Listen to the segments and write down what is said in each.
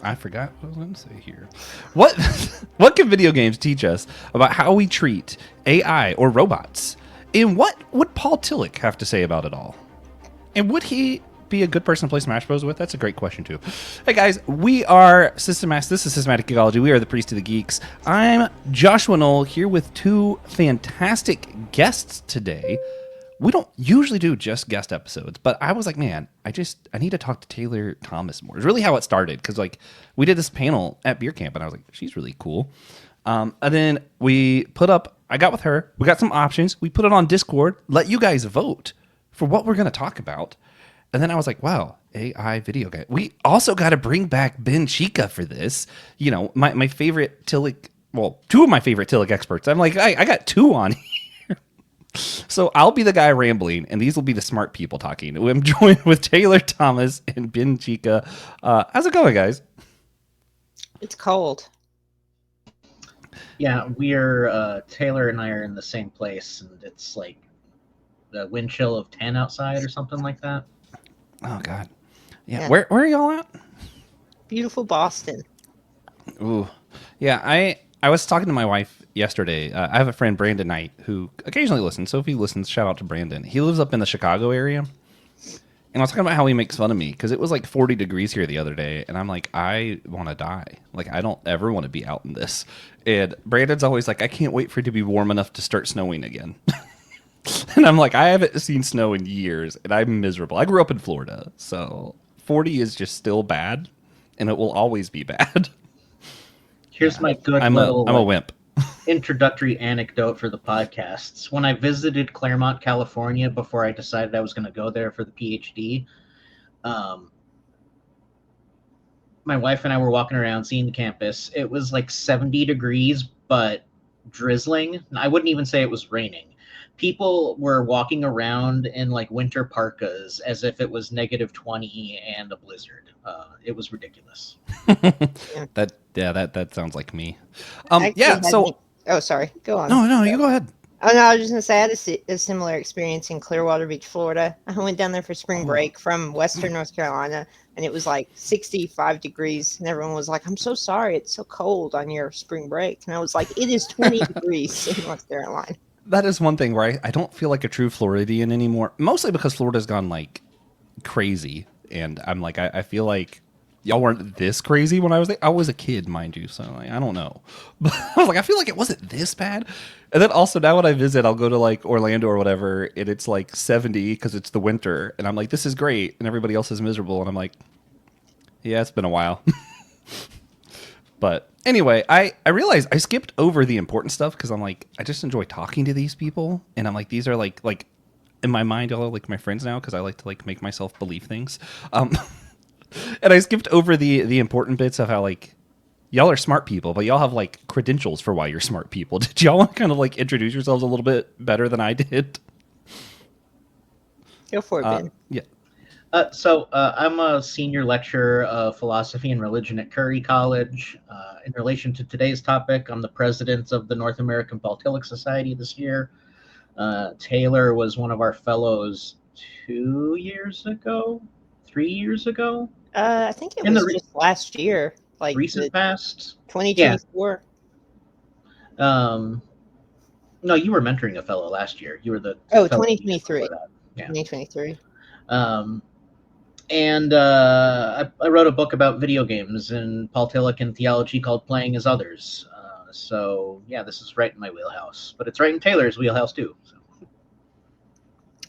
I forgot what I was going to say here. What what can video games teach us about how we treat AI or robots? And what would Paul Tillich have to say about it all? And would he be a good person to play Smash Bros. With? That's a great question, too. Hey, guys, we are Systematic. This is Systematic Geekology. We are the Priest of the Geeks. I'm Joshua Knoll here with two fantastic guests today. We don't usually do just guest episodes, but I was like, man, I need to talk to Taylor Thomas more. It's really how it started, because like we did this panel at Beer Camp, and I was like, she's really cool. And then I got with her. We got some options. We put it on Discord. Let you guys vote for what we're going to talk about. And then I was like, wow, AI video game. We also got to bring back Ben Chica for this. You know, my favorite Tillich, well, two of my favorite Tillich experts. I'm like, I got two on here. So I'll be the guy rambling, and these will be the smart people talking. I'm joined with Taylor Thomas and Ben Chica. How's it going, guys? It's cold. Yeah, Taylor and I are in the same place, and it's like the wind chill of 10 outside or something like that. Oh, God. Yeah. Where are y'all at? Beautiful Boston. Ooh. Yeah, I was talking to my wife yesterday. I have a friend, Brandon Knight, who occasionally listens. So if he listens, shout out to Brandon. He lives up in the Chicago area. And I was talking about how he makes fun of me because it was like 40 degrees here the other day. And I'm like, I want to die. Like, I don't ever want to be out in this. And Brandon's always like, I can't wait for it to be warm enough to start snowing again. And I'm like, I haven't seen snow in years, and I'm miserable. I grew up in Florida, so 40 is just still bad, and it will always be bad. Here's my good I'm a wimp. Introductory anecdote for the podcasts. When I visited Claremont, California, before I decided I was going to go there for the PhD, my wife and I were walking around seeing the campus. It was like 70 degrees, but drizzling. I wouldn't even say it was raining. People were walking around in like winter parkas as if it was -20 and a blizzard. It was ridiculous. That sounds like me. Oh, sorry. Go on. No, you go ahead. Oh, no, I was just going to say I had a similar experience in Clearwater Beach, Florida. I went down there for spring break from Western North Carolina, and it was like 65 degrees. And everyone was like, I'm so sorry. It's so cold on your spring break. And I was like, it is 20 degrees in North Carolina. That is one thing where I don't feel like a true Floridian anymore, mostly because Florida's gone like crazy. And I'm like, I feel like y'all weren't this crazy when I was there. I was a kid, mind you, so like, I don't know. But I was like, I feel like it wasn't this bad. And then also now when I visit, I'll go to like Orlando or whatever, and it's like 70 because it's the winter. And I'm like, this is great. And everybody else is miserable. And I'm like, yeah, it's been a while. But anyway, I realized I skipped over the important stuff because I'm like, I just enjoy talking to these people. And I'm like, these are like in my mind, y'all are like my friends now because I like to like make myself believe things. And I skipped over the important bits of how like y'all are smart people, but y'all have like credentials for why you're smart people. Did y'all want to kind of like introduce yourselves a little bit better than I did? Go for it, Ben. Yeah. So I'm a senior lecturer of philosophy and religion at Curry College. In relation to today's topic, I'm the president of the North American Paul Tillich Society this year. Taylor was one of our fellows 3 years ago. I think it was just last year, like recent past, 2024. Yeah. No, you were mentoring a fellow last year. You were the 2023. Yeah. 2023. And I wrote a book about video games and Paul Tillich and theology called Playing as Others. So yeah, this is right in my wheelhouse, but it's right in Taylor's wheelhouse too. So.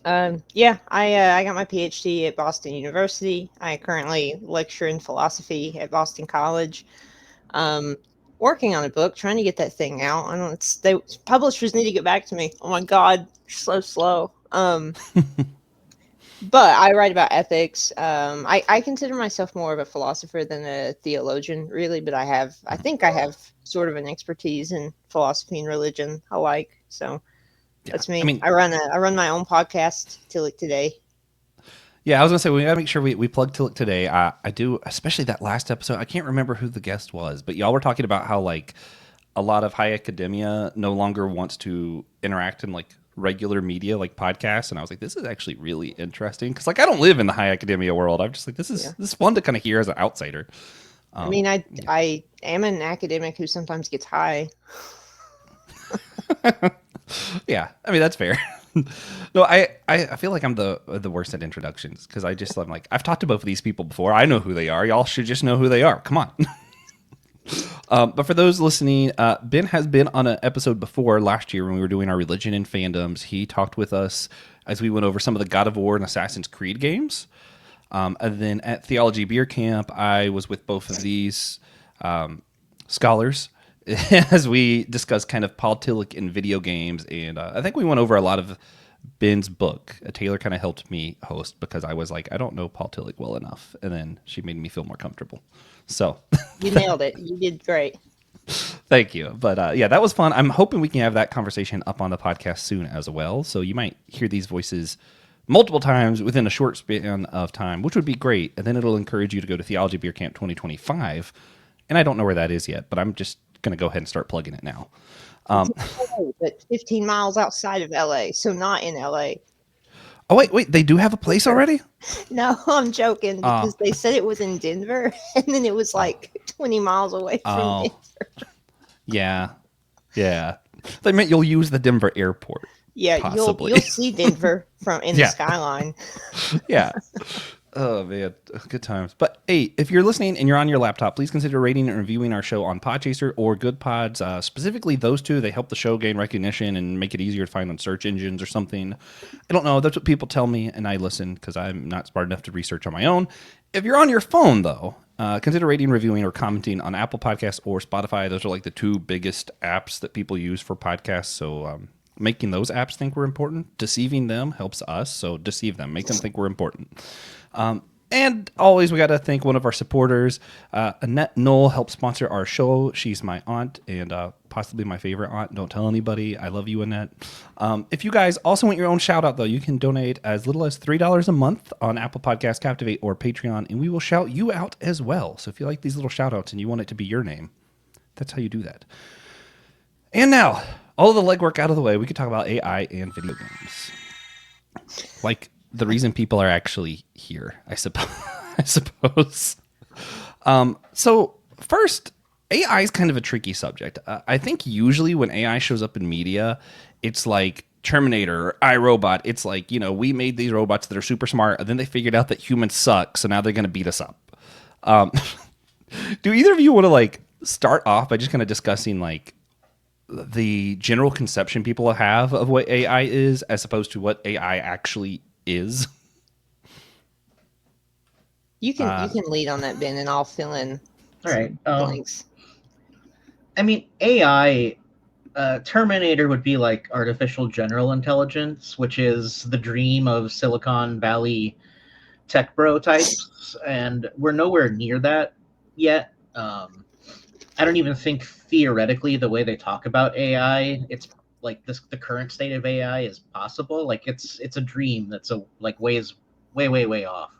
I got my PhD at Boston University. I currently lecture in philosophy at Boston College. Working on a book, trying to get that thing out. I don't. Publishers need to get back to me. Oh my God, so slow. But I write about ethics. I consider myself more of a philosopher than a theologian, really. But I think I have sort of an expertise in philosophy and religion alike. So that's me. I mean, I run my own podcast, Tillich Today. Yeah, I was gonna say we gotta make sure we plug Tillich Today. I do, especially that last episode. I can't remember who the guest was, but y'all were talking about how like a lot of high academia no longer wants to interact in like regular media like podcasts, and I was like, this is actually really interesting because like I don't live in the high academia world. I'm just like, this is fun to kind of hear as an outsider. I mean, I Yeah. I am an academic who sometimes gets high. Yeah, I mean that's fair. No, I feel like I'm the worst at introductions because I'm like I've talked to both of these people before. I know who they are. Y'all should just know who they are. Come on. But for those listening, Ben has been on an episode before last year when we were doing our religion and fandoms. He talked with us as we went over some of the God of War and Assassin's Creed games. And then at Theology Beer Camp, I was with both of these scholars as we discussed kind of Paul Tillich in video games. And I think we went over a lot of Ben's book. Taylor kind of helped me host because I was like, I don't know Paul Tillich well enough. And then she made me feel more comfortable. So You nailed it. You did great. thank you. But yeah, that was fun. I'm hoping we can have that conversation up on the podcast soon as well. So you might hear these voices multiple times within a short span of time, which would be great. And then it'll encourage you to go to Theology Beer Camp 2025. And I don't know where that is yet, but I'm just going to go ahead and start plugging it now. But 15 miles outside of LA, so not in LA. Oh, wait, they do have a place already? No, I'm joking because they said it was in Denver, and then it was like 20 miles away from Denver. Yeah. They meant you'll use the Denver airport. Yeah, possibly. you'll see Denver from in Yeah. the skyline. Yeah. Oh, man. Good times. But hey, if you're listening and you're on your laptop, please consider rating and reviewing our show on Podchaser or Good Pods. Specifically, those two, they help the show gain recognition and make it easier to find on search engines or something. I don't know. That's what people tell me, and I listen because I'm not smart enough to research on my own. If you're on your phone, though, consider rating, reviewing, or commenting on Apple Podcasts or Spotify. Those are like the two biggest apps that people use for podcasts. So making those apps think we're important. Deceiving them helps us. So deceive them. Make them think we're important. And always, we got to thank one of our supporters. Annette Knoll helped sponsor our show. She's my aunt and possibly my favorite aunt. Don't tell anybody. I love you, Annette. If you guys also want your own shout out, though, you can donate as little as $3 a month on Apple Podcasts, Captivate, or Patreon, and we will shout you out as well. So if you like these little shout outs and you want it to be your name, that's how you do that. And now, all of the legwork out of the way, we could talk about AI and video games. Like the reason people are actually here, I suppose. So first, AI is kind of a tricky subject. I think usually when AI shows up in media, it's like Terminator or iRobot. It's like, we made these robots that are super smart, and then they figured out that humans suck, so now they're going to beat us up. Do either of you want to start off by just kind of discussing the general conception people have of what AI is as opposed to what AI actually is? You can lead on that, Ben, and I'll fill in All right. blanks. I mean, AI, Terminator would be like artificial general intelligence, which is the dream of Silicon Valley tech bro types, and we're nowhere near that yet. I don't even think theoretically the way they talk about AI, it's like the current state of AI is possible. Like it's a dream that's way off.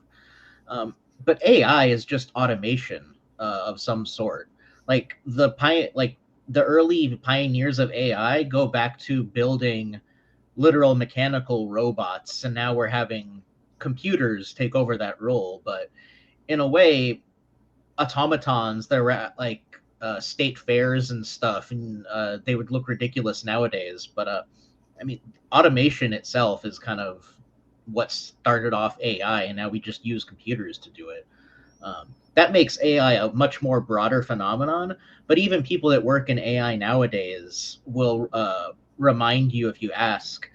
But AI is just automation of some sort. Like the early pioneers of AI go back to building literal mechanical robots, and now we're having computers take over that role. But in a way, automatons, they're at state fairs and stuff, and they would look ridiculous nowadays. But I mean, automation itself is kind of what started off AI, and now we just use computers to do it. That makes AI a much more broader phenomenon. But even people that work in AI nowadays will remind you if you ask,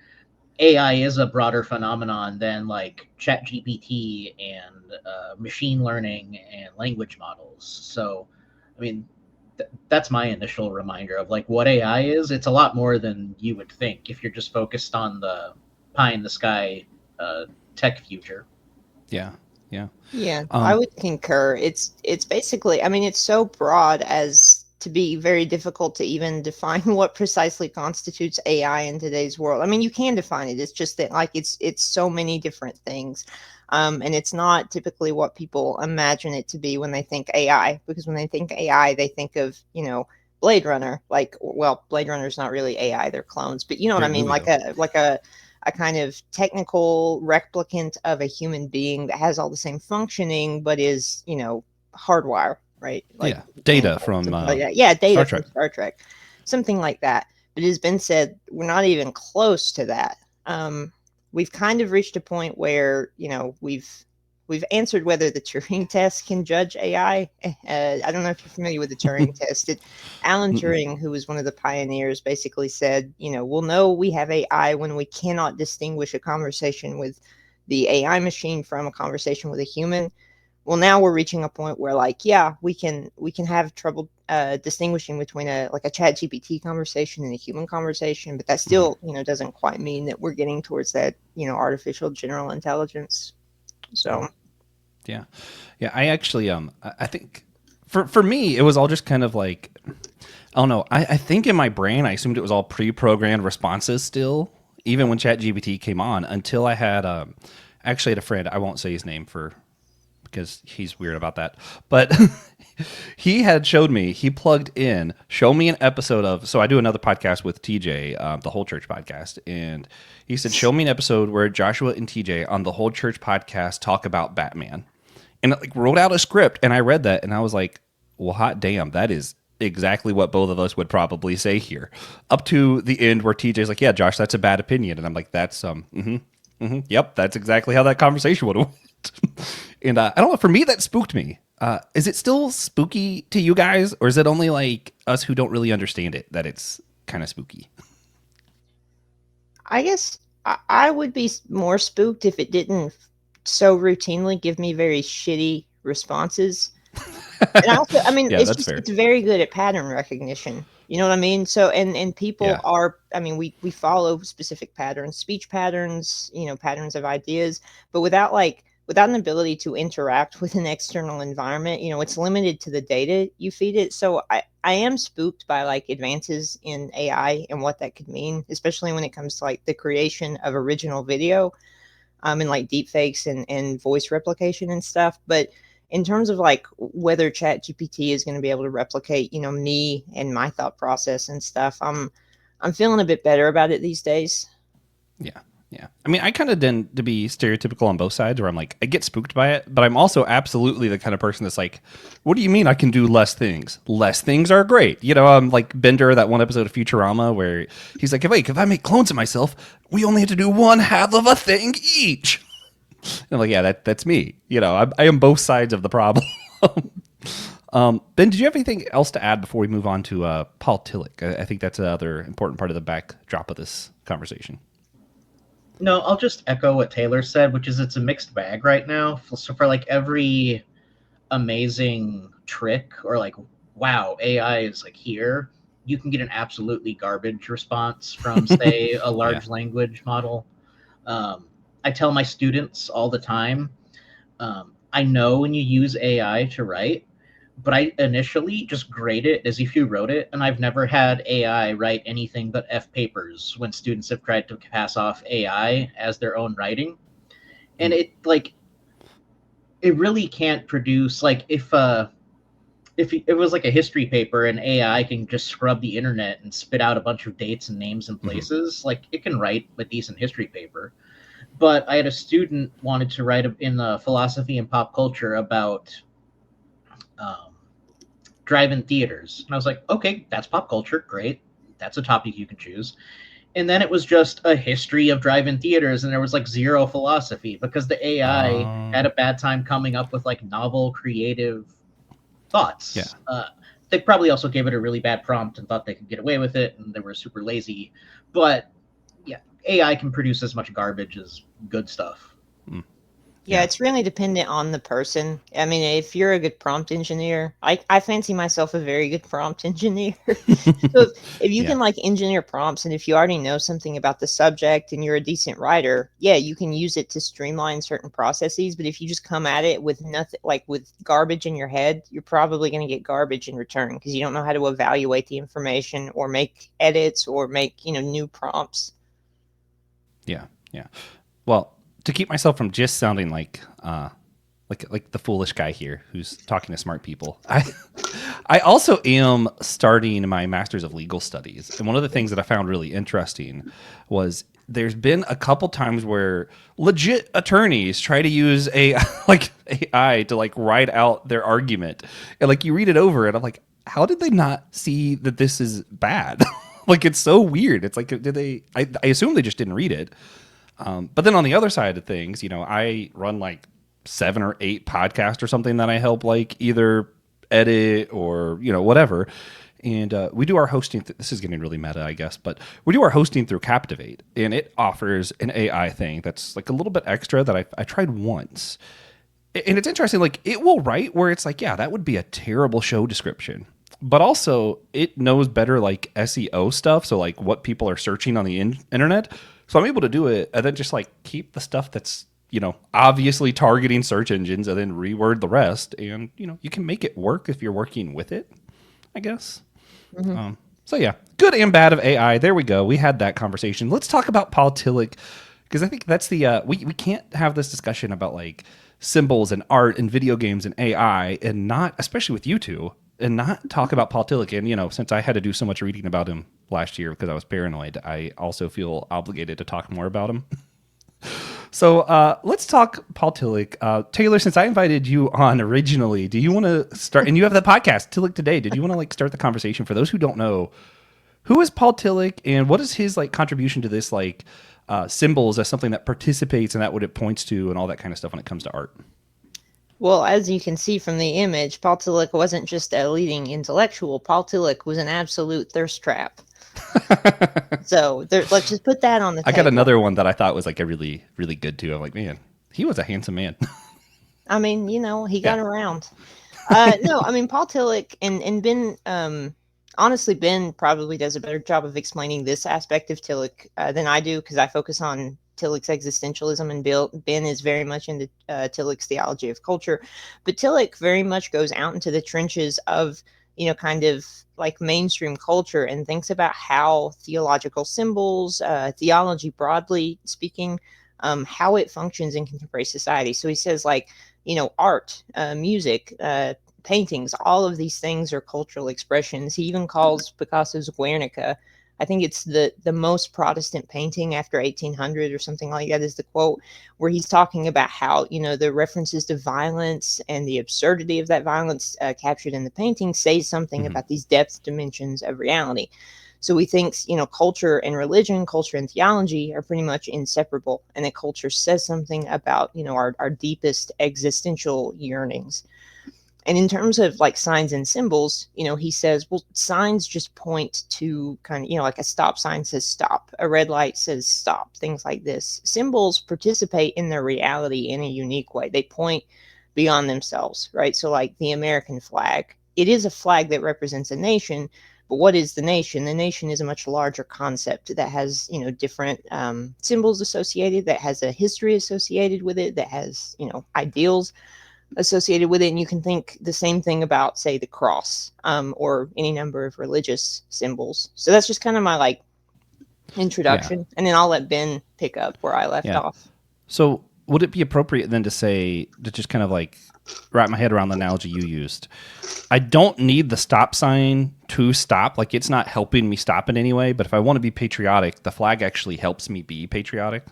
AI is a broader phenomenon than like ChatGPT and machine learning and language models. So, I mean, that's my initial reminder of like what AI is. It's a lot more than you would think if you're just focused on the pie in the sky tech future. Yeah. Yeah, I would concur. It's basically, I mean, it's so broad as to be very difficult to even define what precisely constitutes AI in today's world. I mean, you can define it. It's just that it's so many different things. And it's not typically what people imagine it to be when they think AI, because when they think AI, they think of, Blade Runner. Blade Runner is not really AI, they're clones, but you know what I mean? A kind of technical replicant of a human being that has all the same functioning, but is, hardwire. right? Like Yeah, Data or from something like that. Yeah, Star Data from Trek. Star Trek, something like that. But it has been said we're not even close to that. We've kind of reached a point where we've answered whether the Turing test can judge AI. I don't know if you're familiar with the Turing test. Alan Mm-mm. Turing, who was one of the pioneers, basically said, we'll know we have AI when we cannot distinguish a conversation with the AI machine from a conversation with a human. Well, now we're reaching a point where, like, yeah, we can have trouble distinguishing between a chat GPT conversation and a human conversation, but that Mhm. still doesn't quite mean that we're getting towards that artificial general intelligence. Yeah. So Yeah. Yeah. I actually, I think for me, it was all just kind of like, I don't know. I think in my brain, I assumed it was all pre-programmed responses still, even when ChatGPT came on. Until I had, actually had a friend. I won't say his name because he's weird about that. But he had showed me. He plugged in, show me an episode of. So I do another podcast with TJ, the Whole Church podcast, and he said, show me an episode where Joshua and TJ on the Whole Church podcast talk about Batman, and it like wrote out a script, and I read that, and I was like, well, hot damn, that is exactly what both of us would probably say here. Up to the end where TJ's like, yeah, Josh, that's a bad opinion, and I'm like, that's yep, that's exactly how that conversation would have went. And I don't know, for me that spooked me. Is it still spooky to you guys, or is it only like us who don't really understand it that it's kind of spooky? I guess I would be more spooked if it didn't so routinely give me very shitty responses. And also, I mean, Yeah, it's that's just fair. it's very good at pattern recognition. You know what I mean? So and people Yeah. are, I mean, we follow specific patterns, speech patterns, patterns of ideas, but without an ability to interact with an external environment, it's limited to the data you feed it. So I am spooked by like advances in AI and what that could mean, especially when it comes to like the creation of original video, and like deep fakes and voice replication and stuff. But in terms of like whether Chat GPT is going to be able to replicate, me and my thought process and stuff, I'm feeling a bit better about it these days. Yeah. Yeah. I mean, I kind of tend to be stereotypical on both sides where I'm like, I get spooked by it, but I'm also absolutely the kind of person that's like, what do you mean I can do less things? Less things are great. I'm like Bender, that one episode of Futurama where he's like, wait, if I make clones of myself, we only have to do one half of a thing each. And I'm like, yeah, that's me. I am both sides of the problem. Ben, did you have anything else to add before we move on to Paul Tillich? I think that's another important part of the backdrop of this conversation. No, I'll just echo what Taylor said, which is it's a mixed bag right now. So for like every amazing trick or like, wow, AI is like here, you can get an absolutely garbage response from, say, a Yeah. large language model. I tell my students all the time, I know when you use AI to write, but I initially just grade it as if you wrote it, and I've never had AI write anything but F papers when students have tried to pass off AI as their own writing. And it really can't produce like if it was like a history paper and AI can just scrub the internet and spit out a bunch of dates and names and Mm-hmm. places, like it can write a decent history paper. But I had a student wanted to write in the philosophy and pop culture about um, drive-in theaters, and I was like, okay, that's pop culture, great, that's a topic you can choose. And then it was just a history of drive-in theaters, and there was like zero philosophy because the AI had a bad time coming up with like novel, creative Yeah. thoughts. They probably also gave it a really bad prompt and thought they could get away with it, and they were super lazy. But yeah, AI can produce as much garbage as good stuff. Mm. Yeah, Yeah. it's really dependent on the person. I mean, if you're a good prompt engineer, I fancy myself a very good prompt engineer. So if you Yeah. can like engineer prompts, and if you already know something about the subject and you're a decent writer, yeah, you can use it to streamline certain processes. But if you just come at it with nothing, like with garbage in your head, you're probably going to get garbage in return because you don't know how to evaluate the information or make edits or make, new prompts. Yeah. Yeah. Well, to keep myself from just sounding like the foolish guy here who's talking to smart people, I also am starting my Master's of Legal Studies. And one of the things that I found really interesting was there's been a couple times where legit attorneys try to use like AI to like write out their argument. And like you read it over and I'm like, how did they not see that this is bad? Like it's so weird. It's like, did they, I assume they just didn't read it. But then on the other side of things, I run like 7 or 8 podcasts or something that I help like either edit or whatever, and we do our hosting. This is getting really meta, I guess, but we do our hosting through Captivate, and it offers an AI thing that's like a little bit extra that I tried once, and it's interesting. Like it will write where it's like, yeah, that would be a terrible show description. But also, it knows better like SEO stuff. So, like what people are searching on the internet. So, I'm able to do it and then just like keep the stuff that's, obviously targeting search engines and then reword the rest. And, you can make it work if you're working with it, I guess. So, yeah, good and bad of AI. There we go. We had that conversation. Let's talk about Paul Tillich, because I think that's the, we can't have this discussion about like symbols and art and video games and AI and not, especially with you two, and not talk about Paul Tillich. And, since I had to do so much reading about him last year because I was paranoid, I also feel obligated to talk more about him. So let's talk Paul Tillich. Taylor, since I invited you on originally, do you want to start? And you have the podcast, Tillich Today. Did you want to like start the conversation for those who don't know? Who is Paul Tillich and what is his like contribution to this like symbols as something that participates and that what it points to and all that kind of stuff when it comes to art? Well, as you can see from the image, Paul Tillich wasn't just a leading intellectual. Paul Tillich was an absolute thirst trap. So let's just put that on the table. I got another one that I thought was like a really, really good too. I'm like, man, he was a handsome man. I mean, he got around. No, I mean, Paul Tillich and Ben, honestly, Ben probably does a better job of explaining this aspect of Tillich than I do, because I focus on Tillich's existentialism, and Ben is very much into Tillich's theology of culture. But Tillich very much goes out into the trenches of, kind of like mainstream culture and thinks about how theological symbols, theology broadly speaking, how it functions in contemporary society. So he says like, art, music, paintings, all of these things are cultural expressions. He even calls Picasso's Guernica, I think it's the most Protestant painting after 1800 or something like that is the quote, where he's talking about how, the references to violence and the absurdity of that violence captured in the painting say something about these depth dimensions of reality. So he thinks, culture and religion, culture and theology are pretty much inseparable, and that culture says something about, our deepest existential yearnings. And in terms of like signs and symbols, he says, well, signs just point to kind of, like a stop sign says stop, a red light says stop, things like this. Symbols participate in their reality in a unique way. They point beyond themselves, right? So like the American flag, it is a flag that represents a nation, but what is the nation? The nation is a much larger concept that has, different symbols associated, that has a history associated with it, that has, ideals associated with it. And you can think the same thing about, say, the cross, or any number of religious symbols. So that's just kind of my like introduction, and then I'll let Ben pick up where I left off. So would it be appropriate then to just kind of like wrap my head around the analogy you used? I don't need the stop sign to stop. Like it's not helping me stop in any way, but if I want to be patriotic, the flag actually helps me be patriotic.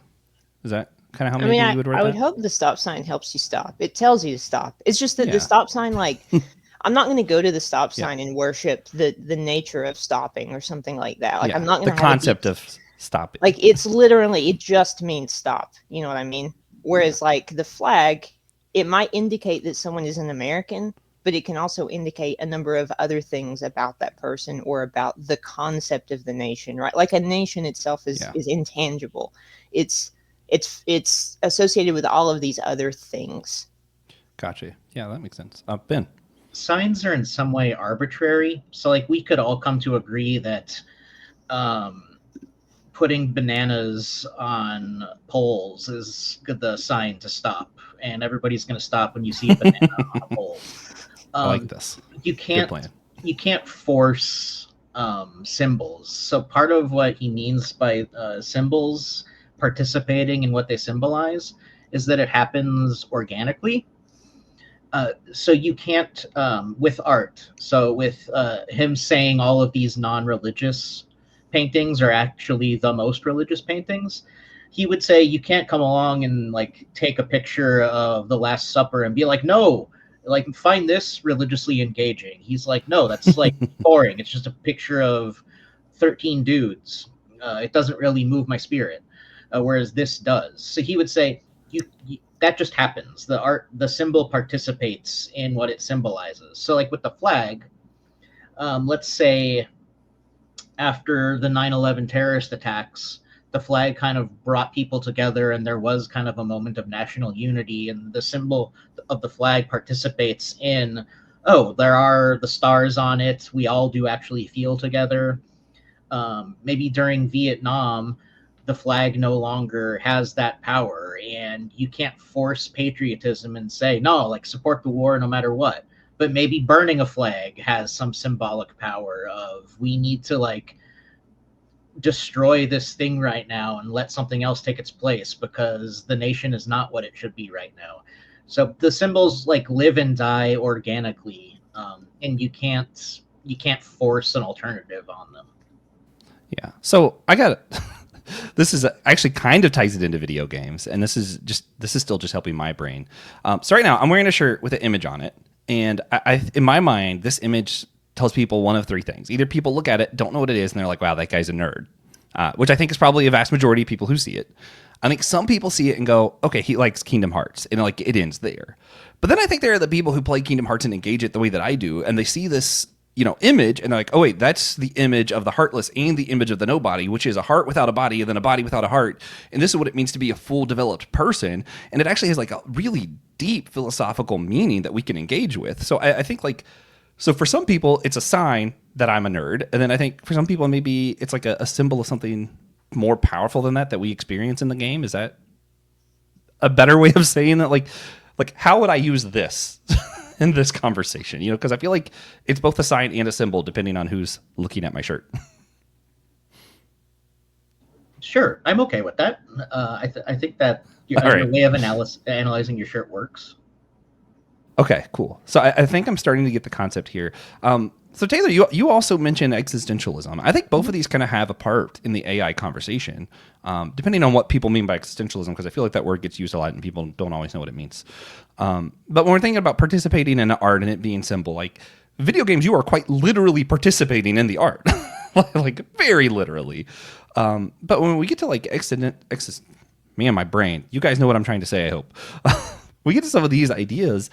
Is that kind of how maybe you would write I would that? hope the stop sign helps you stop. It tells you to stop. It's just that the stop sign, like, I'm not going to go to the stop sign and worship the nature of stopping or something like that. Like, I'm not going to the concept of stopping. Like, it's literally, it just means stop. You know what I mean? Whereas, like, the flag, it might indicate that someone is an American, but it can also indicate a number of other things about that person or about the concept of the nation, right? Like, a nation itself is intangible. It's associated with all of these other things. Gotcha. Yeah, that makes sense. Ben. Signs are in some way arbitrary. So like we could all come to agree that putting bananas on poles is the sign to stop, and everybody's going to stop when you see a banana on a pole. I like this. You can't force symbols. So part of what he means by symbols participating in what they symbolize is that it happens organically. So you can't with art. So with him saying all of these non-religious paintings are actually the most religious paintings, he would say you can't come along and like take a picture of the Last Supper and be like, no, like find this religiously engaging. He's like, no, that's like boring. It's just a picture of 13 dudes. It doesn't really move my spirit, whereas this does. So he would say you that just happens. The symbol participates in what it symbolizes. So like with the flag, let's say after the 9/11 terrorist attacks, the flag kind of brought people together and there was kind of a moment of national unity, and the symbol of the flag participates in, oh, there are the stars on it, we all do actually feel together. Maybe during Vietnam, the flag no longer has that power, and you can't force patriotism and say, no, like support the war no matter what. But maybe burning a flag has some symbolic power of we need to like destroy this thing right now and let something else take its place because the nation is not what it should be right now. So the symbols like live and die organically, and you can't force an alternative on them. Yeah. So I got this is actually kind of ties it into video games, and this is still just helping my brain. So right now I'm wearing a shirt with an image on it, and I in my mind this image tells people one of three things: either people look at it, don't know what it is, and they're like, "Wow, that guy's a nerd," which I think is probably a vast majority of people who see it. I think some people see it and go, "Okay, he likes Kingdom Hearts," and like it ends there. But then I think there are the people who play Kingdom Hearts and engage it the way that I do, and they see this image, and they're like, oh wait, that's the image of the heartless and the image of the nobody, which is a heart without a body and then a body without a heart. And this is what it means to be a full developed person. And it actually has like a really deep philosophical meaning that we can engage with. So I think like, so for some people, it's a sign that I'm a nerd. And then I think for some people, maybe it's like a symbol of something more powerful than that we experience in the game. Is that a better way of saying that? Like how would I use this in this conversation? Because I feel like it's both a sign and a symbol depending on who's looking at my shirt. Sure, I'm okay with that. I think that your right. way of analyzing your shirt works. Okay, cool. So I think I'm starting to get the concept here. So Taylor, you also mentioned existentialism. I think both of these kind of have a part in the AI conversation, depending on what people mean by existentialism, because I feel like that word gets used a lot and people don't always know what it means. But when we're thinking about participating in art and it being symbol, like video games, you are quite literally participating in the art, like very literally. But when we get to like me and my brain, you guys know what I'm trying to say, I hope. We get to some of these ideas.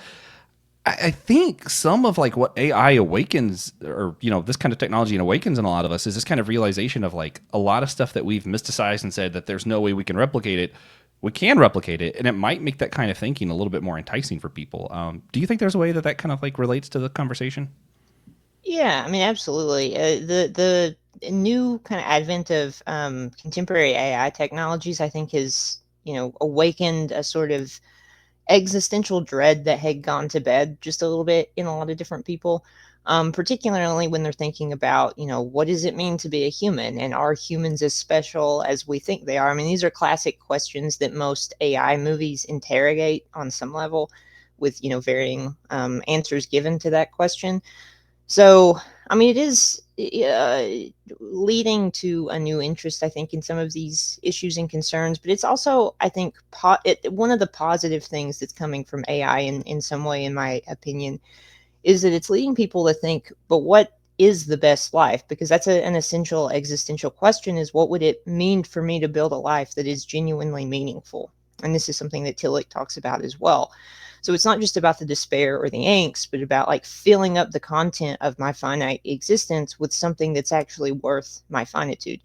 I think some of like what AI awakens, or this kind of technology awakens in a lot of us, is this kind of realization of like a lot of stuff that we've mysticized and said that there's no way we can replicate it. We can replicate it, and it might make that kind of thinking a little bit more enticing for people. Do you think there's a way that kind of like relates to the conversation? Yeah, I mean, absolutely. The new kind of advent of contemporary AI technologies, I think, has awakened a sort of existential dread that had gone to bed just a little bit in a lot of different people, particularly when they're thinking about, what does it mean to be a human, and are humans as special as we think they are? I mean, these are classic questions that most AI movies interrogate on some level, with varying answers given to that question. So, I mean, it is leading to a new interest, I think, in some of these issues and concerns. But it's also, I think, one of the positive things that's coming from AI in some way, in my opinion, is that it's leading people to think, but what is the best life? Because that's an essential existential question: is what would it mean for me to build a life that is genuinely meaningful? And this is something that Tillich talks about as well. So it's not just about the despair or the angst, but about like filling up the content of my finite existence with something that's actually worth my finitude.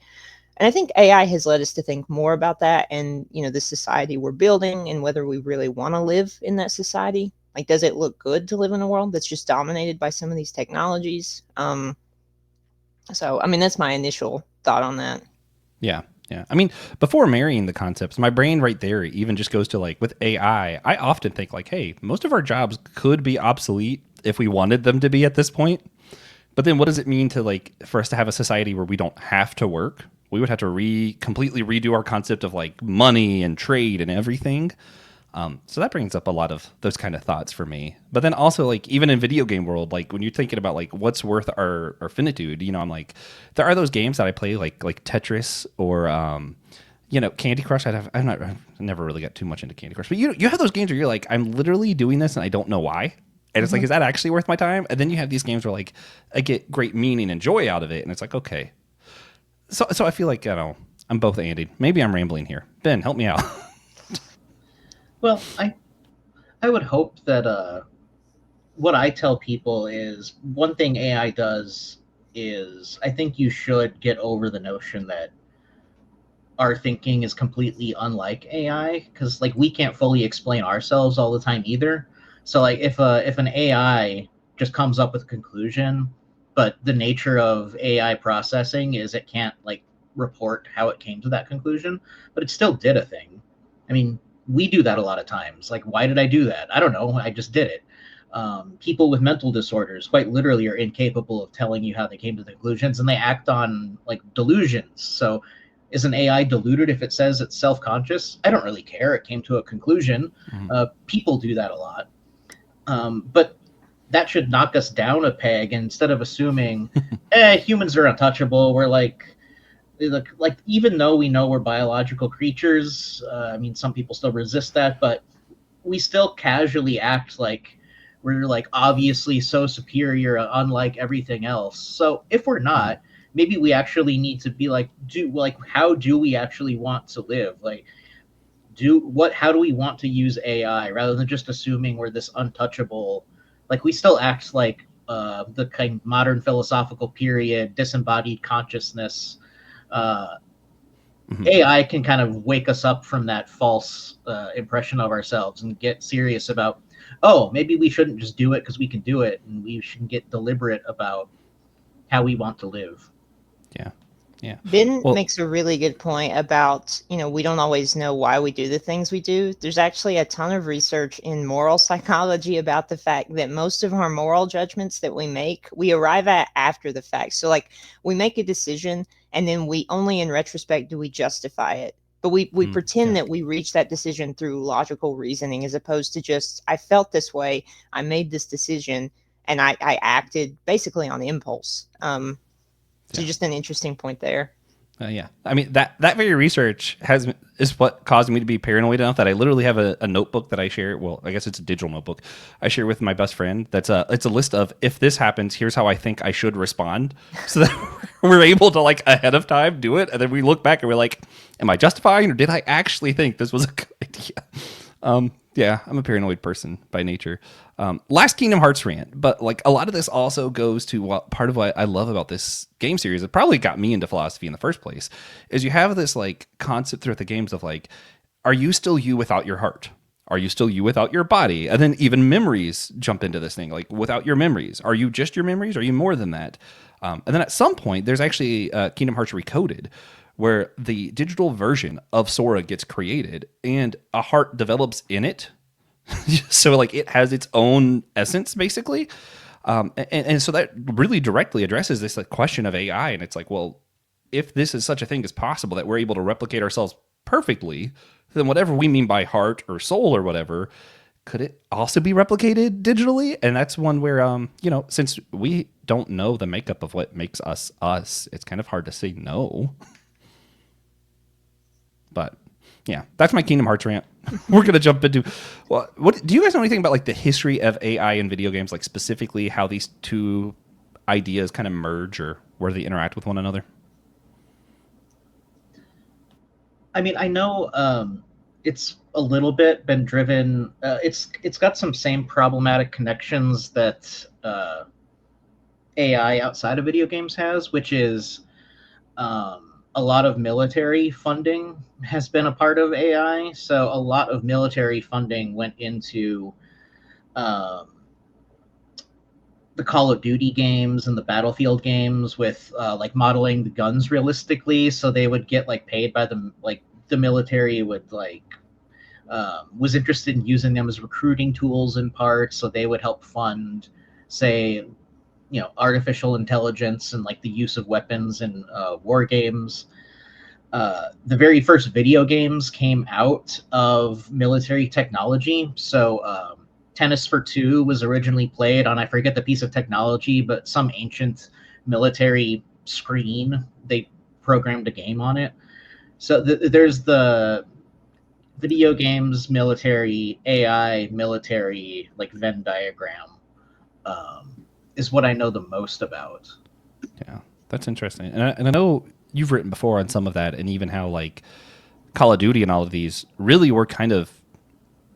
And I think AI has led us to think more about that, and the society we're building, and whether we really want to live in that society. Like, does it look good to live in a world that's just dominated by some of these technologies? So I mean, that's my initial thought on that. Yeah. Yeah. I mean, before marrying the concepts, my brain right there even just goes to like with AI, I often think like, hey, most of our jobs could be obsolete if we wanted them to be at this point. But then what does it mean to like for us to have a society where we don't have to work? We would have to completely redo our concept of like money and trade and everything. So that brings up a lot of those kind of thoughts for me. But then also, like, even in video game world, like when you're thinking about like what's worth our finitude, you know, I'm like, there are those games that I play like Tetris or you know, Candy Crush. I've never really got too much into Candy Crush, but you have those games where you're like, I'm literally doing this and I don't know why. And it's like, is that actually worth my time? And then you have these games where like I get great meaning and joy out of it, and it's like, okay. So I feel like, you know, I'm both Andy. Maybe I'm rambling here. Ben, help me out. Well, I would hope that what I tell people is one thing AI does is I think you should get over the notion that our thinking is completely unlike AI, because like we can't fully explain ourselves all the time either. So like if an AI just comes up with a conclusion, but the nature of AI processing is it can't like report how it came to that conclusion, but it still did a thing. I mean, we do that a lot of times. Like, why did I do that? I don't know. I just did it. People with mental disorders quite literally are incapable of telling you how they came to the conclusions, and they act on like delusions. So is an AI deluded if it says it's self-conscious? I don't really care. It came to a conclusion. People do that a lot. But that should knock us down a peg. And instead of assuming, humans are untouchable, we're like even though we know we're biological creatures, I mean, some people still resist that, but we still casually act like we're like obviously so superior, unlike everything else. So if we're not, maybe we actually need to be like, how do we actually want to live? Like, how do we want to use AI rather than just assuming we're this untouchable? Like, we still act like the kind of modern philosophical period, disembodied consciousness. AI can kind of wake us up from that false impression of ourselves and get serious about, oh, maybe we shouldn't just do it because we can do it, and we should get deliberate about how we want to live. Yeah. Yeah. Ben Well, makes a really good point about, you know, we don't always know why we do the things we do. There's actually a ton of research in moral psychology about the fact that most of our moral judgments that we make, we arrive at after the fact. So like we make a decision and then we only in retrospect do we justify it. But we pretend that we reach that decision through logical reasoning as opposed to just, I felt this way, I made this decision, and I acted basically on impulse. So just an interesting point there. yeah, I mean that very research is what caused me to be paranoid enough that I literally have a notebook that I share. Well, I guess it's a digital notebook I share with my best friend. It's a list of, if this happens, here's how I think I should respond, so that we're able to like ahead of time do it, and then we look back and we're like, am I justifying or did I actually think this was a good idea? Yeah, I'm a paranoid person by nature. Last Kingdom Hearts rant, but like a lot of this also goes to what part of what I love about this game series. It probably got me into philosophy in the first place. Is you have this like concept throughout the games of like, are you still you without your heart? Are you still you without your body? And then even memories jump into this thing. Like, without your memories, are you just your memories? Are you more than that? And then at some point, there's actually Kingdom Hearts Recoded, where the digital version of Sora gets created and a heart develops in it. So like it has its own essence basically. And so that really directly addresses this like question of AI. And it's like, well, if this is such a thing as possible, that we're able to replicate ourselves perfectly, then whatever we mean by heart or soul or whatever, could it also be replicated digitally? And that's one where, you know, since we don't know the makeup of what makes us us, it's kind of hard to say no. But yeah, that's my Kingdom Hearts rant. We're gonna jump into, well, what do you guys know anything about like the history of AI in video games, like specifically how these two ideas kind of merge or where they interact with one another? I mean, I know it's a little bit been driven. It's got some same problematic connections that AI outside of video games has, which is a lot of military funding has been a part of AI. So a lot of military funding went into um, the Call of Duty games and the Battlefield games with like modeling the guns realistically. So they would get like paid by the military would like was interested in using them as recruiting tools in part. So they would help fund, say, artificial intelligence and like the use of weapons in war games. The very first video games came out of military technology. So Tennis for Two was originally played on, I forget the piece of technology, but some ancient military screen. They programmed a game on it. So there's the video games, military, AI, military, like Venn diagram, um, is what I know the most about. Yeah, that's interesting. And I know you've written before on some of that, and even how like Call of Duty and all of these really were kind of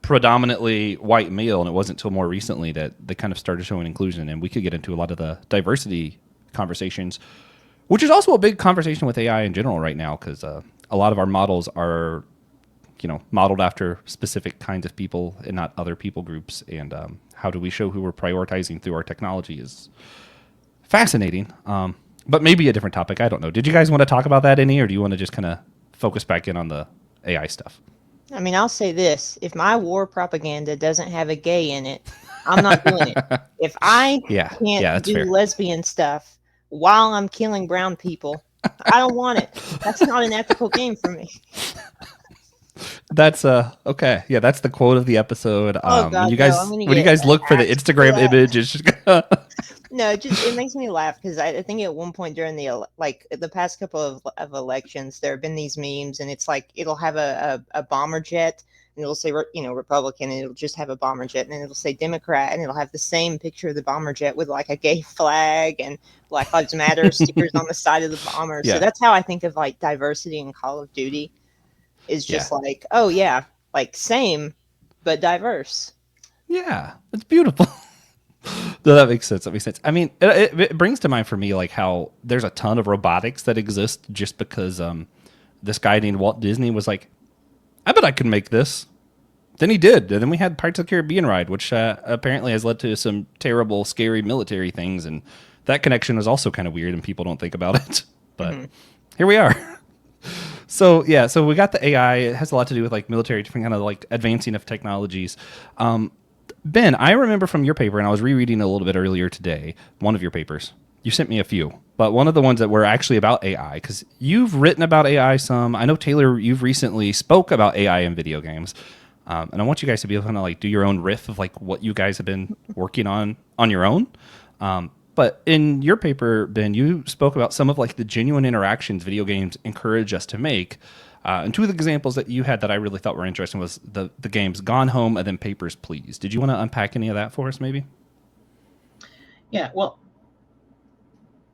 predominantly white male, and it wasn't until more recently that they kind of started showing inclusion. And we could get into a lot of the diversity conversations, which is also a big conversation with AI in general right now, because a lot of our models are, modeled after specific kinds of people and not other people groups. And how do we show who we're prioritizing through our technology is fascinating. But maybe a different topic. I don't know. Did you guys want to talk about that any, or do you want to just kind of focus back in on the AI stuff? I mean, I'll say this: if my war propaganda doesn't have a gay in it, I'm not doing it. If I Yeah, can't that's do fair. lesbian stuff while I'm killing brown people, I don't want it. That's not an ethical game for me. That's okay. Yeah, that's the quote of the episode. Oh When God, you no! I'm guys gonna when you get guys look for the axed for Instagram that. image, it's just No, it makes me laugh because I think at one point during the past couple of elections, there have been these memes, and it's like it'll have a bomber jet, and it'll say Republican, and it'll just have a bomber jet, and then it'll say Democrat, and it'll have the same picture of the bomber jet with like a gay flag and Black Lives Matter stickers on the side of the bomber. So yeah, that's how I think of like diversity in Call of Duty is yeah, just like, oh yeah, like same but diverse. yeah. It's beautiful. No, that makes sense. That makes sense. I mean, it brings to mind for me like how there's a ton of robotics that exist just because this guy named Walt Disney was like, I bet I could make this. Then he did, and then we had Pirates of the Caribbean ride, which apparently has led to some terrible, scary military things, and that connection is also kind of weird, and people don't think about it. But Hmm. here we are. So yeah, so we got the AI. It has a lot to do with like military, different kind of like advancing of technologies. Ben, I remember from your paper, and I was rereading a little bit earlier today. One of your papers, you sent me a few, but one of the ones that were actually about AI, because you've written about AI some. I know Taylor, you've recently spoke about AI in video games, and I want you guys to be able to kind of like do your own riff of like what you guys have been working on your own. But in your paper, Ben, you spoke about some of like the genuine interactions video games encourage us to make. And two of the examples that you had that I really thought were interesting was the games Gone Home and then Papers, Please. Did you want to unpack any of that for us, maybe? Yeah, well,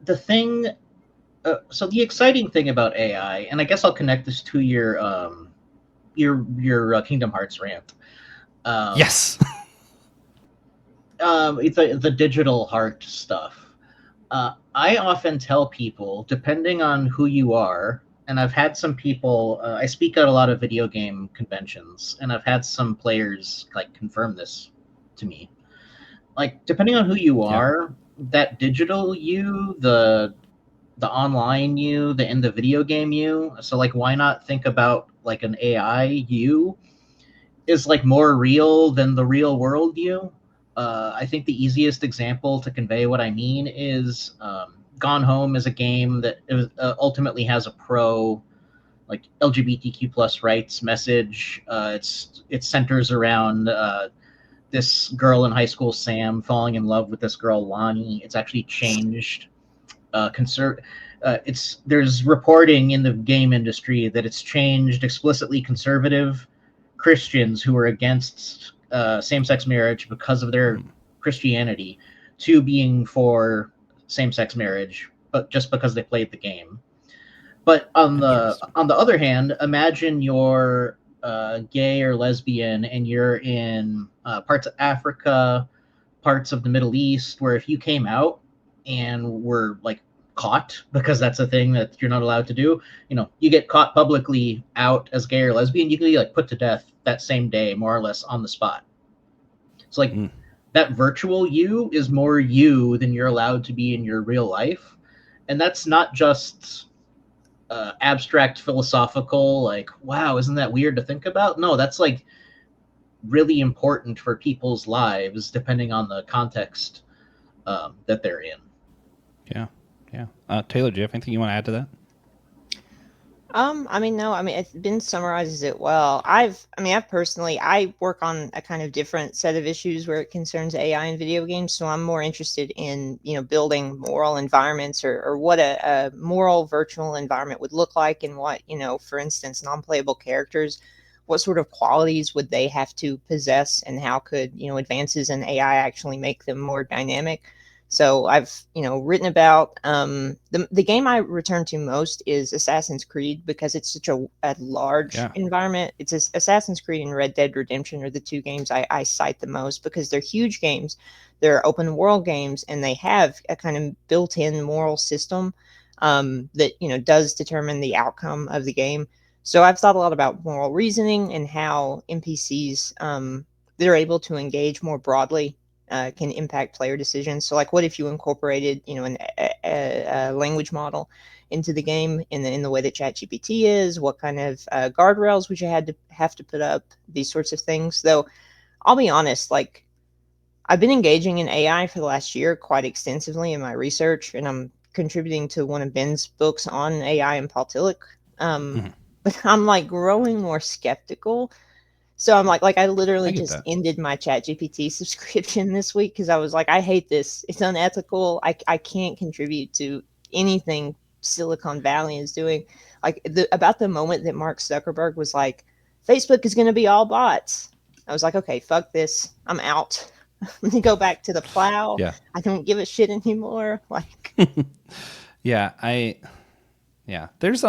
the thing. So the exciting thing about AI, and I guess I'll connect this to your Kingdom Hearts rant. Um, Yes. it's the digital heart stuff. I often tell people, depending on who you are, and I've had some people. I speak at a lot of video game conventions, and I've had some players like confirm this to me. Like, depending on who you Yeah. are, that digital you, the online you, the in the video game you. So like, why not think about like an AI you is like more real than the real world you? I think the easiest example to convey what I mean is Gone Home is a game that ultimately has a pro like LGBTQ plus rights message. It centers around this girl in high school, Sam, falling in love with this girl, Lonnie. It's actually changed. It's there's reporting in the game industry that it's changed explicitly conservative Christians who are against same-sex marriage because of their Christianity to being for same-sex marriage, but just because they played the game. But Interesting. on the other hand, imagine you're gay or lesbian and you're in parts of Africa, parts of the Middle East, where if you came out and were like caught, because that's a thing that you're not allowed to do, you get caught publicly out as gay or lesbian, you can be like put to death that same day, more or less on the spot. So like Mm. that virtual you is more you than you're allowed to be in your real life. And that's not just abstract philosophical, like, wow, isn't that weird to think about? No, that's like really important for people's lives, depending on the context that they're in. Yeah. Yeah. Taylor, do you have anything you want to add to that? I mean, no, I mean, Ben summarizes it well. I've personally, I work on a kind of different set of issues where it concerns AI in video games. So I'm more interested in, building moral environments or what a moral virtual environment would look like and what, for instance, non-playable characters, what sort of qualities would they have to possess and how could, advances in AI actually make them more dynamic? So I've, written about the game I return to most is Assassin's Creed because it's such a large Yeah. environment. Assassin's Creed and Red Dead Redemption are the two games I cite the most because they're huge games. They're open world games and they have a kind of built-in moral system that does determine the outcome of the game. So I've thought a lot about moral reasoning and how NPCs they're able to engage more broadly can impact player decisions. So, like, what if you incorporated, a language model into the game in the way that ChatGPT is? What kind of guardrails would you have to put up? These sorts of things. Though, I'll be honest, like, I've been engaging in AI for the last year quite extensively in my research, and I'm contributing to one of Ben's books on AI and Paul Tillich. Um, Mhm. but I'm like growing more skeptical, so I'm like I I literally get just that. ended my ChatGPT subscription this week because I was like, I hate this. It's unethical. I can't contribute to anything Silicon Valley is doing. Like about the moment that Mark Zuckerberg was like, Facebook is going to be all bots. I was like, okay, fuck this. I'm out. Let me go back to the plow. Yeah. I don't give a shit anymore. Like, Yeah. Yeah. There's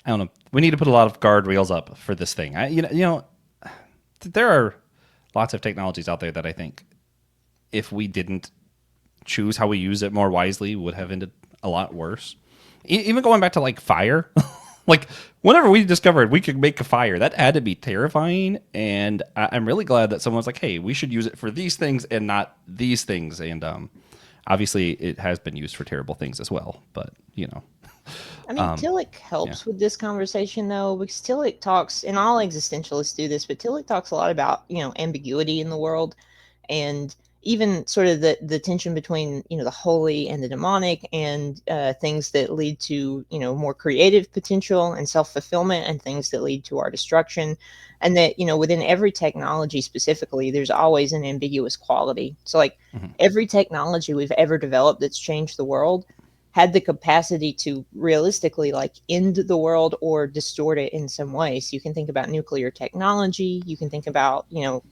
I don't know. We need to put a lot of guardrails up for this thing. There are lots of technologies out there that I think if we didn't choose how we use it more wisely would have ended a lot worse. Even going back to like fire, like whenever we discovered we could make a fire, that had to be terrifying. And I'm really glad that someone's like, hey, we should use it for these things and not these things. And obviously, it has been used for terrible things as well. But I mean, Tillich yeah, helps with this conversation though, because Tillich talks, and all existentialists do this, but Tillich talks a lot about, ambiguity in the world and even sort of the tension between, the holy and the demonic and things that lead to, more creative potential and self-fulfillment and things that lead to our destruction. And that, within every technology specifically, there's always an ambiguous quality. So like hmm every technology we've ever developed that's changed the world had the capacity to realistically like end the world or distort it in some way. So you can think about nuclear technology, you can think about,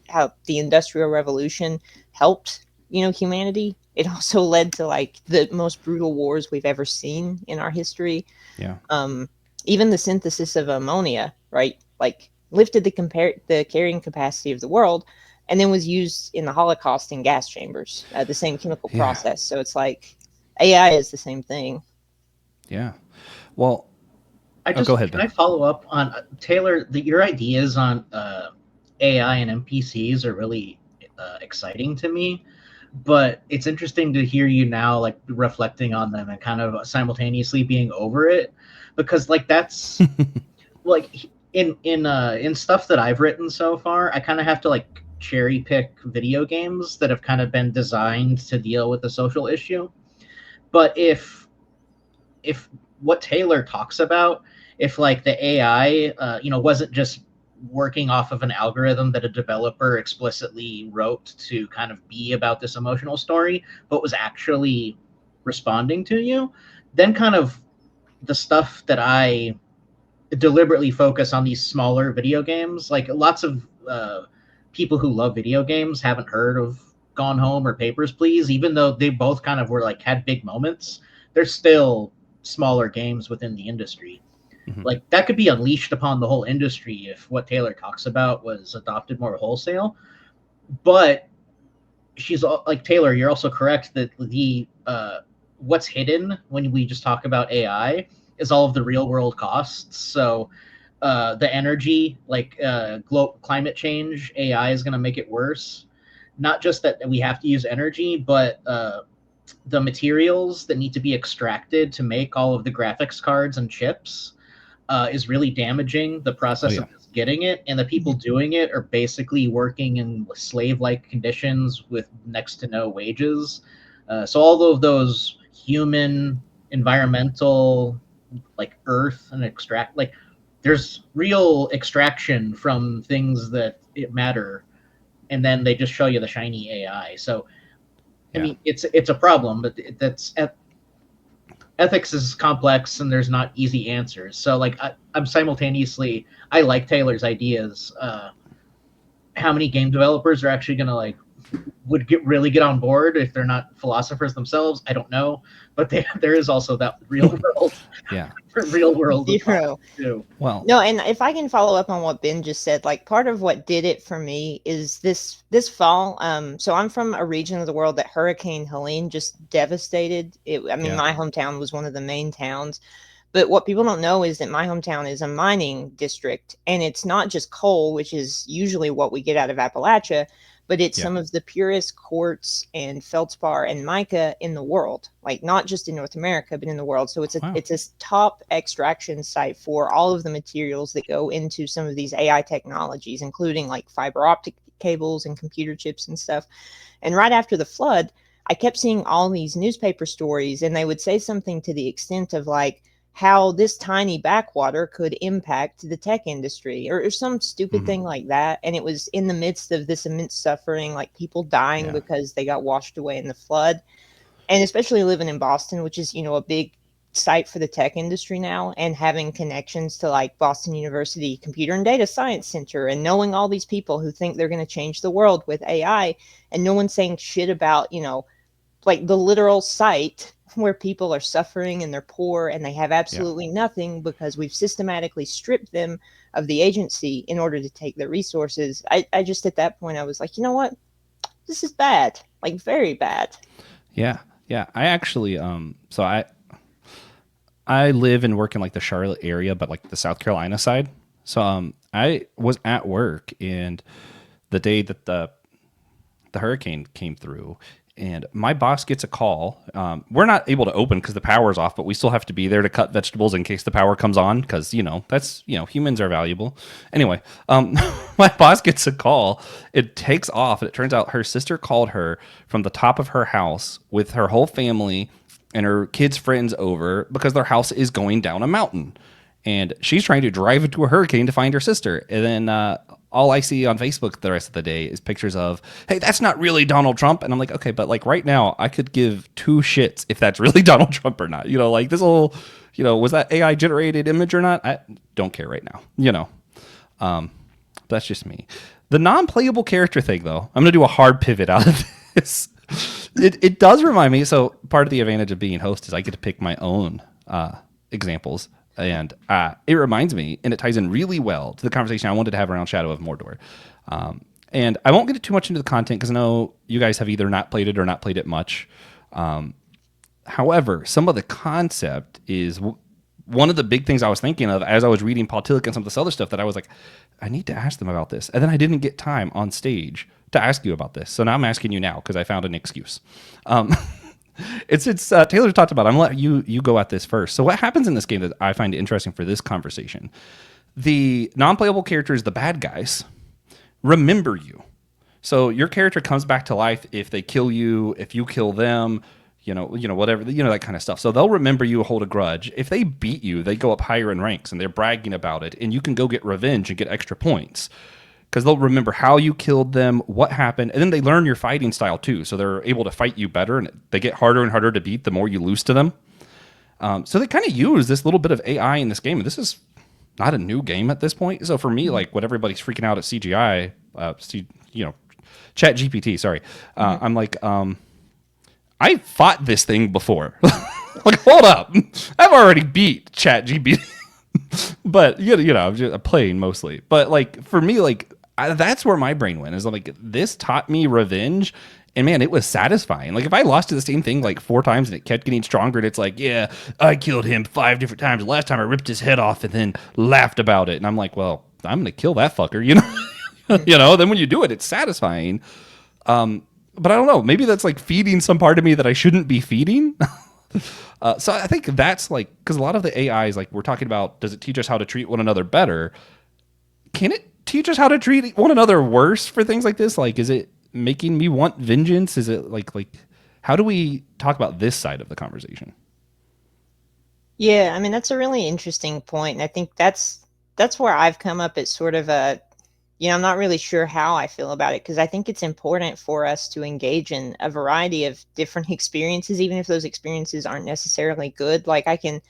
how the industrial revolution helped, humanity. It also led to like the most brutal wars we've ever seen in our history. yeah, Um, Even the synthesis of ammonia, right? Like lifted the carrying capacity of the world and then was used in the Holocaust in gas chambers, the same chemical yeah, process. So it's like AI is the same thing. yeah. Well, I oh, go just ahead, can Ben. I follow up on Taylor? Your ideas on AI and NPCs are really exciting to me, but it's interesting to hear you now, like reflecting on them and kind of simultaneously being over it, because like that's like in stuff that I've written so far, I kind of have to like cherry pick video games that have kind of been designed to deal with the social issue. But if what Taylor talks about, if like the AI, wasn't just working off of an algorithm that a developer explicitly wrote to kind of be about this emotional story, but was actually responding to you, then kind of the stuff that I deliberately focus on these smaller video games, like lots of people who love video games haven't heard of Gone Home or Papers, Please, even though they both kind of were like had big moments. They're still smaller games within the industry. hmm Like that could be unleashed upon the whole industry if what Taylor talks about was adopted more wholesale. But like Taylor, you're also correct that the what's hidden when we just talk about AI is all of the real world costs. So the energy, like climate change, AI is going to make it worse. Not just that we have to use energy, but the materials that need to be extracted to make all of the graphics cards and chips is really damaging the Oh process yeah, of just getting it. And the people doing it are basically working in slave like conditions with next to no wages. So all of those human, environmental, like earth and extract like there's real extraction from things that it matter, and then they just show you the shiny AI. So I Yeah. mean, it's a problem, but ethics is complex and there's not easy answers. So like I'm simultaneously I like Taylor's ideas. How many game developers are actually gonna like would really get on board if they're not philosophers themselves? I don't know, but there is also that real world Yeah. real world Zero. too. Well, No, and if I can follow up on what Ben just said, like part of what did it for me is this fall. So I'm from a region of the world that Hurricane Helene just devastated. I mean, yeah. my hometown was one of the main towns. But what people don't know is that my hometown is a mining district, and it's not just coal, which is usually what we get out of Appalachia, but it's Yeah. some of the purest quartz and feldspar and mica in the world, like not just in North America, but in the world. So Wow. it's a top extraction site for all of the materials that go into some of these AI technologies, including like fiber optic cables and computer chips and stuff. And right after the flood, I kept seeing all these newspaper stories, and they would say something to the extent of like how this tiny backwater could impact the tech industry or some stupid Mhm. thing like that. And it was in the midst of this immense suffering, like people dying Yeah. because they got washed away in the flood. And especially living in Boston, which is, a big site for the tech industry now, and having connections to like Boston University Computer and Data Science Center and knowing all these people who think they're going to change the world with AI, and no one saying shit about, like the literal site where people are suffering and they're poor and they have Yeah. absolutely nothing because we've systematically stripped them of the agency in order to take their resources. I just at that point I was like, you know what? This is bad. Like very bad. Yeah. Yeah. I actually so I live and work in like the Charlotte area, but like the South Carolina side. So I was at work, and the day that the hurricane came through, and my boss gets a call. We're not able to open because the power's off, but we still have to be there to cut vegetables in case the power comes on, because that's humans are valuable. Anyway, my boss gets a call. It takes off, and it turns out her sister called her from the top of her house with her whole family and her kids' friends over because their house is going down a mountain, and she's trying to drive into a hurricane to find her sister. And then all I see on Facebook the rest of the day is pictures of, hey, that's not really Donald Trump. And I'm like, okay, but like right now, I could give two shits if that's really Donald Trump or not. Like this whole, was that AI generated image or not? I don't care right now. That's just me. The non-playable character thing, though, I'm gonna do a hard pivot out of this. It does remind me. So part of the advantage of being host is I get to pick my own examples, and it reminds me, and it ties in really well to the conversation I wanted to have around Shadow of Mordor. And I won't get too much into the content because I know you guys have either not played it or not played it much. However, some of the concept is one of the big things I was thinking of as I was reading Paul Tillich and some of this other stuff, that I was like, I need to ask them about this. And then I didn't get time on stage to ask you about this. So now I'm asking you now because I found an excuse. It's Taylor talked about. I'm gonna let you go at this first. So what happens in this game that I find interesting for this conversation? The non-playable characters, the bad guys, remember you. So your character comes back to life if they kill you, if you kill them, whatever, that kind of stuff. So they'll remember you, hold a grudge. If they beat you, they go up higher in ranks and they're bragging about it, and you can go get revenge and get extra points because they'll remember how you killed them, what happened, and then they learn your fighting style too. So they're able to fight you better, and they get harder and harder to beat the more you lose to them. So they kind of use this little bit of AI in this game, and this is not a new game at this point. So for me, like what everybody's freaking out at CGI, Chat GPT, sorry. I'm like, I fought this thing before. Like, hold up. I've already beat Chat GPT. But, I'm just playing mostly. But, like, for me, like, that's where my brain went. Is like, this taught me revenge. And, man, it was satisfying. Like, if I lost to the same thing, like, 4 times and it kept getting stronger, and it's like, yeah, I killed him 5 different times. Last time I ripped his head off and then laughed about it. And I'm like, well, I'm going to kill that fucker, Then when you do it, it's satisfying. But I don't know. Maybe that's like feeding some part of me that I shouldn't be feeding. So I think that's like, because a lot of the AIs, like we're talking about, does it teach us how to treat one another better? Can it teach us how to treat one another worse for things like this? Like, is it making me want vengeance? Is it like how do we talk about this side of the conversation? Yeah, I mean that's a really interesting point, and I think that's where I've come up at sort of a, I'm not really sure how I feel about it because I think it's important for us to engage in a variety of different experiences, even if those experiences aren't necessarily good. Like I can,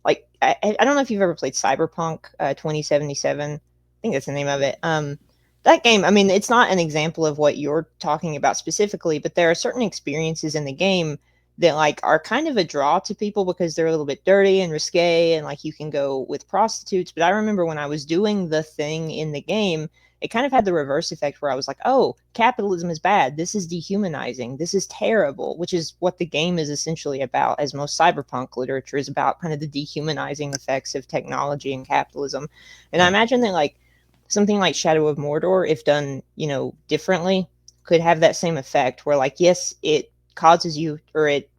like I don't know if you've ever played Cyberpunk 2077. I think that's the name of it. That game, I mean, it's not an example of what you're talking about specifically, but there are certain experiences in the game that like are kind of a draw to people because they're a little bit dirty and risque, and like you can go with prostitutes. But I remember when I was doing the thing in the game, it kind of had the reverse effect where I was like, oh, capitalism is bad. This is dehumanizing. This is terrible, which is what the game is essentially about, as most cyberpunk literature is about, kind of the dehumanizing effects of technology and capitalism. And I Right. imagine that like something like Shadow of Mordor, if done, differently, could have that same effect where like, yes, it causes you, or it,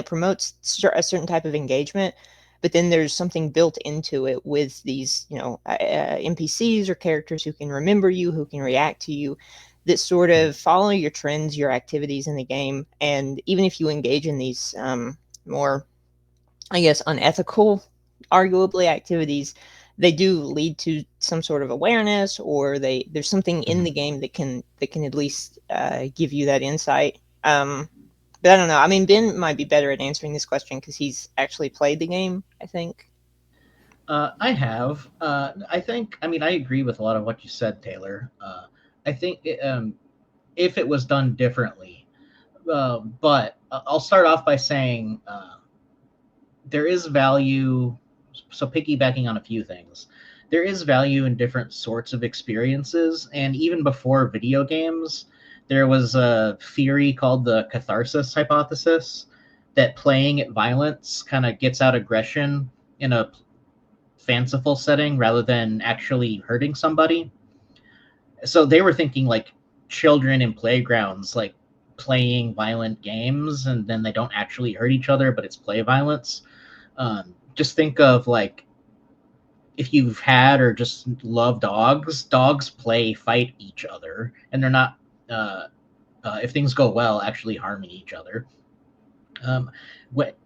promotes a certain type of engagement, but then there's something built into it with these, NPCs or characters who can remember you, who can react to you, that sort Mhm. of follow your trends, your activities in the game. And even if you engage in these more, I guess, unethical, arguably, activities, they do lead to some sort of awareness, or there's something in Mhm. the game that can at least give you that insight. But I don't know. I mean, Ben might be better at answering this question because he's actually played the game, I think. I have. I think. I mean, I agree with a lot of what you said, Taylor. I think if it was done differently, but I'll start off by saying there is value. So piggybacking on a few things, there is value in different sorts of experiences, and even before video games, there was a theory called the catharsis hypothesis that playing at violence kind of gets out aggression in a fanciful setting rather than actually hurting somebody. So they were thinking like children in playgrounds, like playing violent games, and then they don't actually hurt each other, but it's play violence. Just think of like if you've had or just love dogs, dogs play fight each other, and they're not. If things go well, actually harming each other. Um, what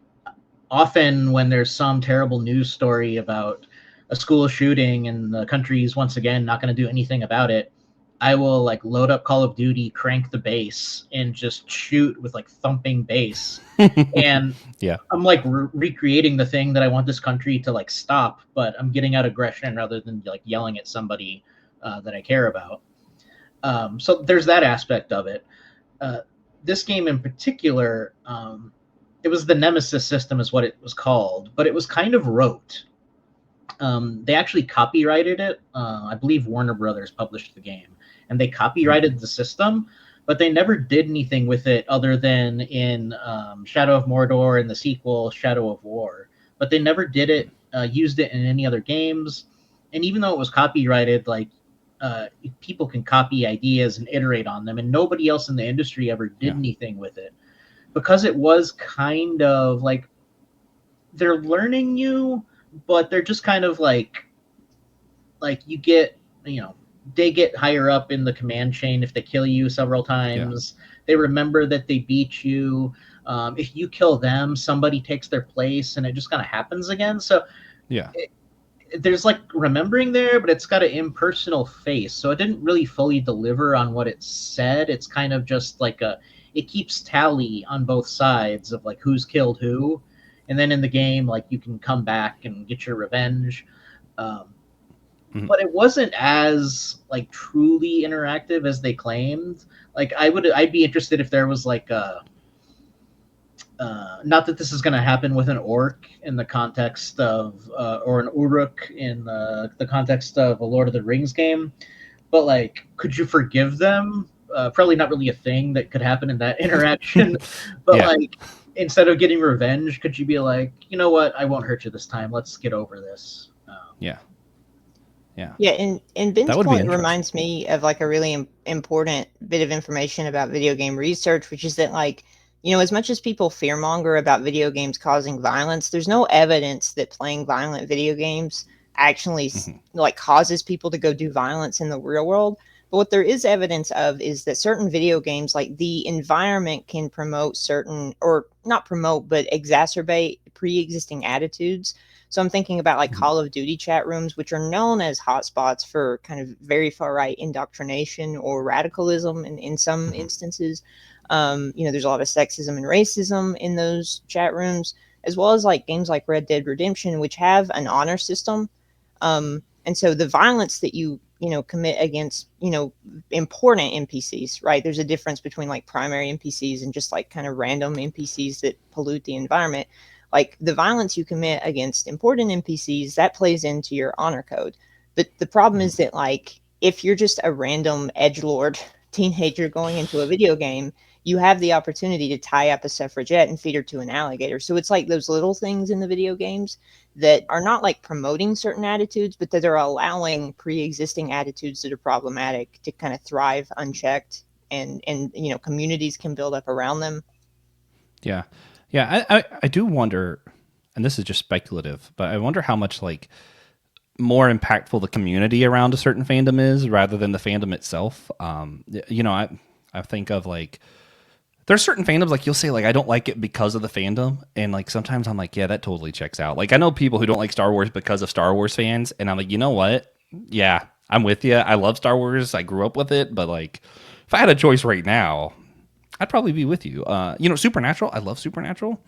often when there's some terrible news story about a school shooting and the country's once again not going to do anything about it, I will like load up Call of Duty, crank the bass, and just shoot with like thumping bass. And Yeah. I'm like recreating the thing that I want this country to like stop, but I'm getting out aggression rather than like yelling at somebody that I care about. So there's that aspect of it. Uh, this game in particular, it was the Nemesis system, is what it was called, but it was kind of rote. They actually copyrighted it. I believe Warner Brothers published the game, and they Mhm. copyrighted the system, but they never did anything with it other than in Shadow of Mordor and the sequel Shadow of War. But they never did it, used it in any other games. And even though it was copyrighted, like people can copy ideas and iterate on them, and nobody else in the industry ever did Yeah. anything with it because it was kind of like they're learning you, but they're just kind of like you get, you know, they get higher up in the command chain if they kill you several Yeah. times. They remember that they beat you. If you kill them, somebody takes their place, and it just kind of happens again. So Yeah. it, there's like remembering there, but it's got an impersonal face, so it didn't really fully deliver on what it said. It's kind of just like it keeps tally on both sides of like who's killed who, and then in the game, like you can come back and get your revenge. Um, Mhm. but it wasn't as like truly interactive as they claimed. Like I'd be interested if there was like a not that this is going to happen with an orc in the context of or an uruk in the context of a Lord of the Rings game, but like could you forgive them? Probably not really a thing that could happen in that interaction, but Yeah. like instead of getting revenge, could you be like, you know what, I won't hurt you this time, let's get over this. Yeah. Yeah. Yeah, and That Ben's would be point interesting. reminds me of like a really important bit of information about video game research, which is that like, as much as people fearmonger about video games causing violence, there's no evidence that playing violent video games actually Mhm. like causes people to go do violence in the real world. But what there is evidence of is that certain video games, like the environment, can promote certain, or not promote, but exacerbate pre-existing attitudes. So I'm thinking about like Mhm. Call of Duty chat rooms, which are known as hotspots for kind of very far right indoctrination or radicalism in some Mhm. instances. There's a lot of sexism and racism in those chat rooms, as well as like games like Red Dead Redemption, which have an honor system. And so the violence that you commit against important NPCs, right? There's a difference between like primary NPCs and just like kind of random NPCs that pollute the environment. Like the violence you commit against important NPCs, that plays into your honor code. But the problem Mhm. is that like if you're just a random edgelord teenager going into a video game, you have the opportunity to tie up a suffragette and feed her to an alligator. So it's like those little things in the video games that are not like promoting certain attitudes, but that are allowing pre-existing attitudes that are problematic to kind of thrive unchecked, and communities can build up around them. Yeah, yeah. I do wonder, and this is just speculative, but I wonder how much like more impactful the community around a certain fandom is rather than the fandom itself. I think of like there's certain fandoms like you'll say like I don't like it because of the fandom, and like sometimes I'm like, yeah, that totally checks out. Like I know people who don't like Star Wars because of Star Wars fans, and I'm like, you know what? Yeah, I'm with you. I love Star Wars. I grew up with it, but like if I had a choice right now, I'd probably be with you. Supernatural. I love Supernatural.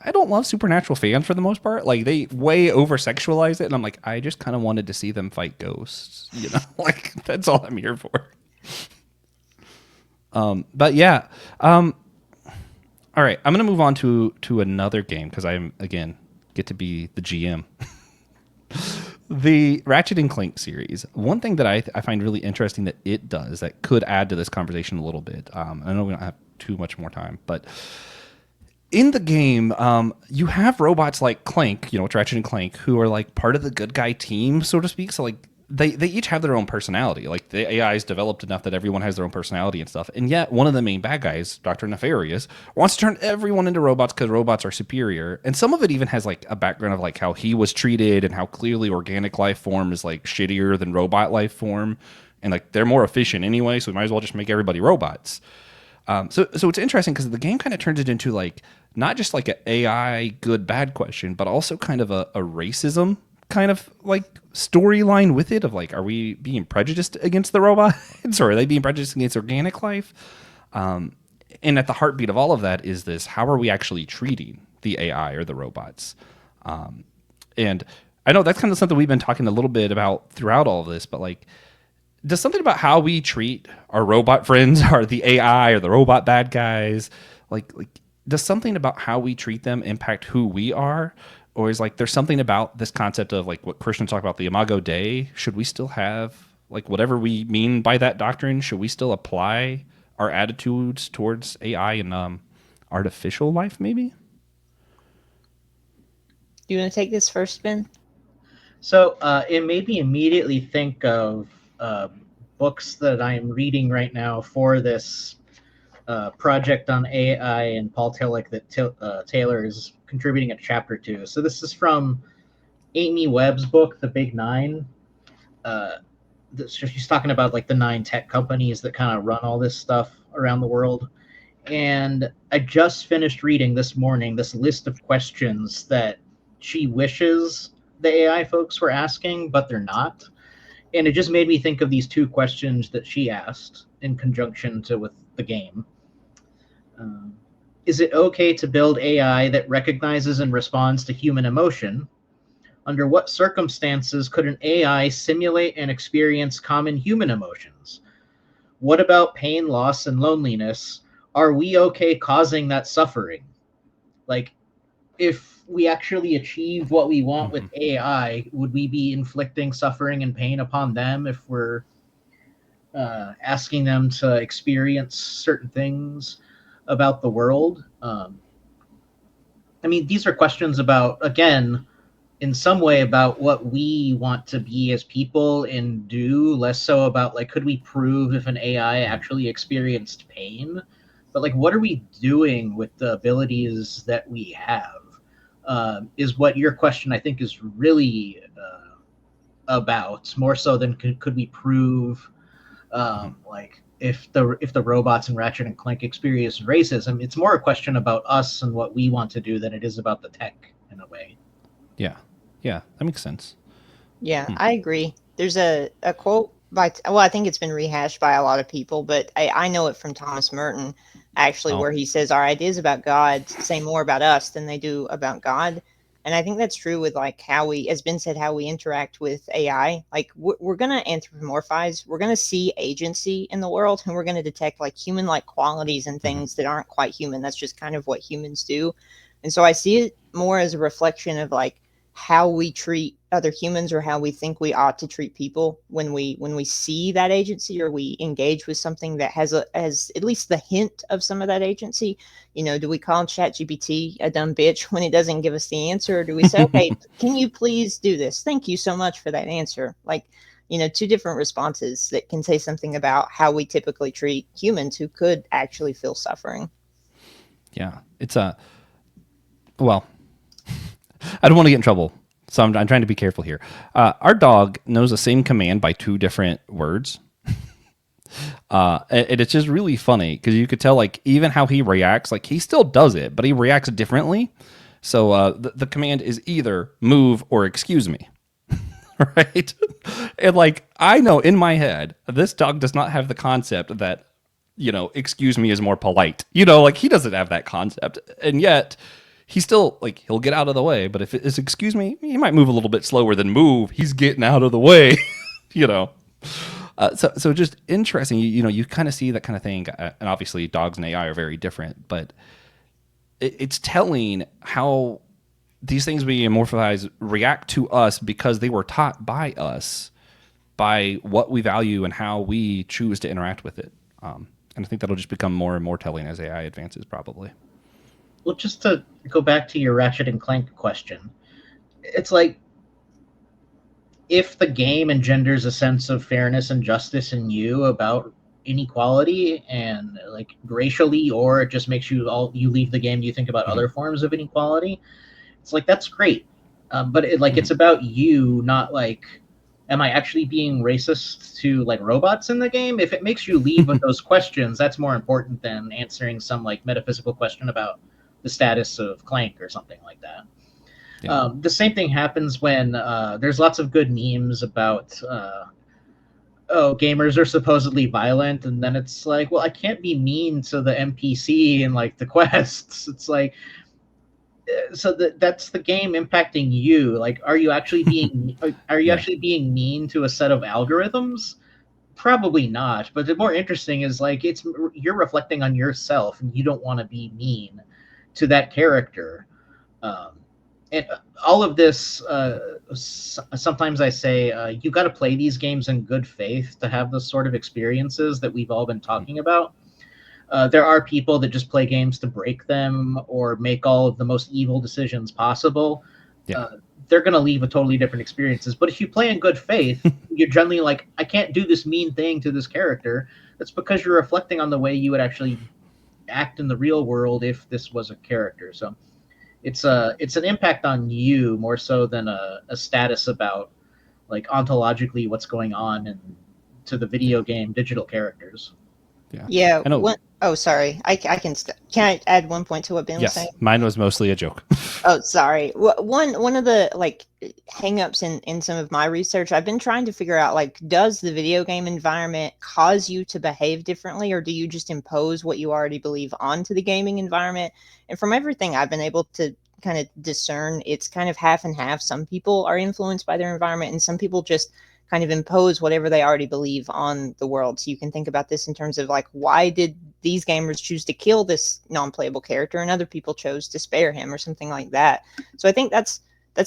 I don't love Supernatural fans for the most part. Like they way over sexualize it, and I'm like, I just kind of wanted to see them fight ghosts. Like that's all I'm here for. But yeah, all right. I'm gonna move on to another game because I'm again get to be the GM. The Ratchet and Clank series. One thing that I find really interesting that it does that could add to this conversation a little bit. I know we don't have too much more time, but in the game, you have robots like Clank, it's Ratchet and Clank, who are like part of the good guy team, so to speak. So like they each have their own personality. Like the AI is developed enough that everyone has their own personality and stuff. And yet one of the main bad guys, Dr. Nefarious, wants to turn everyone into robots because robots are superior. And some of it even has like a background of like how he was treated and how clearly organic life form is like shittier than robot life form. And like they're more efficient anyway, so we might as well just make everybody robots. So it's interesting because the game kind of turns it into like not just like an AI good bad question, but also kind of a racism kind of like storyline with it of like, are we being prejudiced against the robots or are they being prejudiced against organic life? And at the heartbeat of all of that is this: how are we actually treating the AI or the robots? And I know that's kind of something we've been talking a little bit about throughout all of this, but like does something about how we treat our robot friends or the AI or the robot bad guys like does something about how we treat them impact who we are? Or is like there's something about this concept of like what Christians talk about, the Imago Dei? Should we still have like whatever we mean by that doctrine? Should we still apply our attitudes towards AI and artificial life maybe? Do you want to take this first, Ben? So it made me immediately think of books that I'm reading right now for this project on AI and Paul Tillich that Taylor is contributing a chapter to. So this is from Amy Webb's book, The Big Nine. Uh, she's talking about like the 9 tech companies that kind of run all this stuff around the world. And I just finished reading this morning this list of questions that she wishes the AI folks were asking, but they're not. And it just made me think of these 2 questions that she asked in conjunction with the game. Um, is it okay to build AI that recognizes and responds to human emotion? Under what circumstances could an AI simulate and experience common human emotions? What about pain, loss, and loneliness? Are we okay causing that suffering? Like, if we actually achieve what we want with Mm-hmm. AI, would we be inflicting suffering and pain upon them if we're asking them to experience certain things about the world? I mean, these are questions about, again, in some way about what we want to be as people and do, less so about like, could we prove if an AI actually experienced pain? But like, what are we doing with the abilities that we have? Is what your question I think is really about, more so than could we prove Like if the robots in Ratchet and Clank experience racism, it's more a question about us and what we want to do than it is about the tech in a way. Yeah. Yeah. That makes sense. Yeah, I agree. There's a quote by, well, I think it's been rehashed by a lot of people, but I know it from Thomas Merton, actually, Oh. where he says our ideas about God say more about us than they do about God. And I think that's true with like how we, as Ben said, how we interact with AI. Like we're going to anthropomorphize, we're going to see agency in the world, and we're going to detect like human like qualities and Mhm. things that aren't quite human. That's just kind of what humans do. And so I see it more as a reflection of like how we treat other humans or how we think we ought to treat people when we see that agency or we engage with something that has at least the hint of some of that agency. You know, do we call ChatGPT a dumb bitch when it doesn't give us the answer, or do we say, okay, can you please do this, thank you so much for that answer? Like, you know, two different responses that can say something about how we typically treat humans who could actually feel suffering. Yeah. It's a, well, I don't want to get in trouble, so I'm trying to be careful here. Our dog knows the same command by two different words. And it's just really funny because you could tell, like, even how he reacts, like, he still does it, but he reacts differently. So the command is either move or excuse me. Right? And, like, I know in my head, this dog does not have the concept that, you know, excuse me is more polite. You know, like, he doesn't have that concept. And yet, he still, like, he'll get out of the way. But if it is excuse me, he might move a little bit slower than move. He's getting out of the way, you know. So just interesting. You know, you kind of see that kind of thing, and obviously dogs and AI are very different, but it's telling how these things being amorphized react to us because they were taught by us, by what we value and how we choose to interact with it. And I think that'll just become more and more telling as AI advances, probably. Well, just to go back to your Ratchet and Clank question, it's like if the game engenders a sense of fairness and justice in you about inequality and like racially, or it just makes you leave the game, you think about Mhm. other forms of inequality. It's like that's great, but it's Mhm. about you, not like, am I actually being racist to like robots in the game? If it makes you leave with those questions, that's more important than answering some like metaphysical question about the status of Clank or something like that. Yeah. The same thing happens when there's lots of good memes about oh, gamers are supposedly violent, and then it's like, well, I can't be mean to the NPC in like the quests. It's like, so that's the game impacting you. Like, are you Yeah. actually being mean to a set of algorithms? Probably not. But the more interesting is like you're reflecting on yourself, and you don't want to be mean to that character. Um, and all of this, sometimes I say, you got to play these games in good faith to have the sort of experiences that we've all been talking about. There are people that just play games to break them or make all of the most evil decisions possible. Yeah. Uh, they're going to leave with totally different experiences. But if you play in good faith, you're generally like, I can't do this mean thing to this character. That's because you're reflecting on the way you would actually act in the real world if this was a character. So it's an impact on you more so than a status about like ontologically what's going on and to the Yeah. video game digital characters. Yeah. Yeah. I know. Oh, sorry. I can. Can I add one point to what Ben was saying? Yes. Mine was mostly a joke. Oh, sorry. One of the like hangups in some of my research, I've been trying to figure out like, does the video game environment cause you to behave differently, or do you just impose what you already believe onto the gaming environment? And from everything I've been able to kind of discern, it's kind of half and half. Some people are influenced by their environment, and some people just kind of impose whatever they already believe on the world. So you can think about this in terms of like, why did these gamers choose to kill this non-playable character and other people chose to spare him or something like that. So I think that's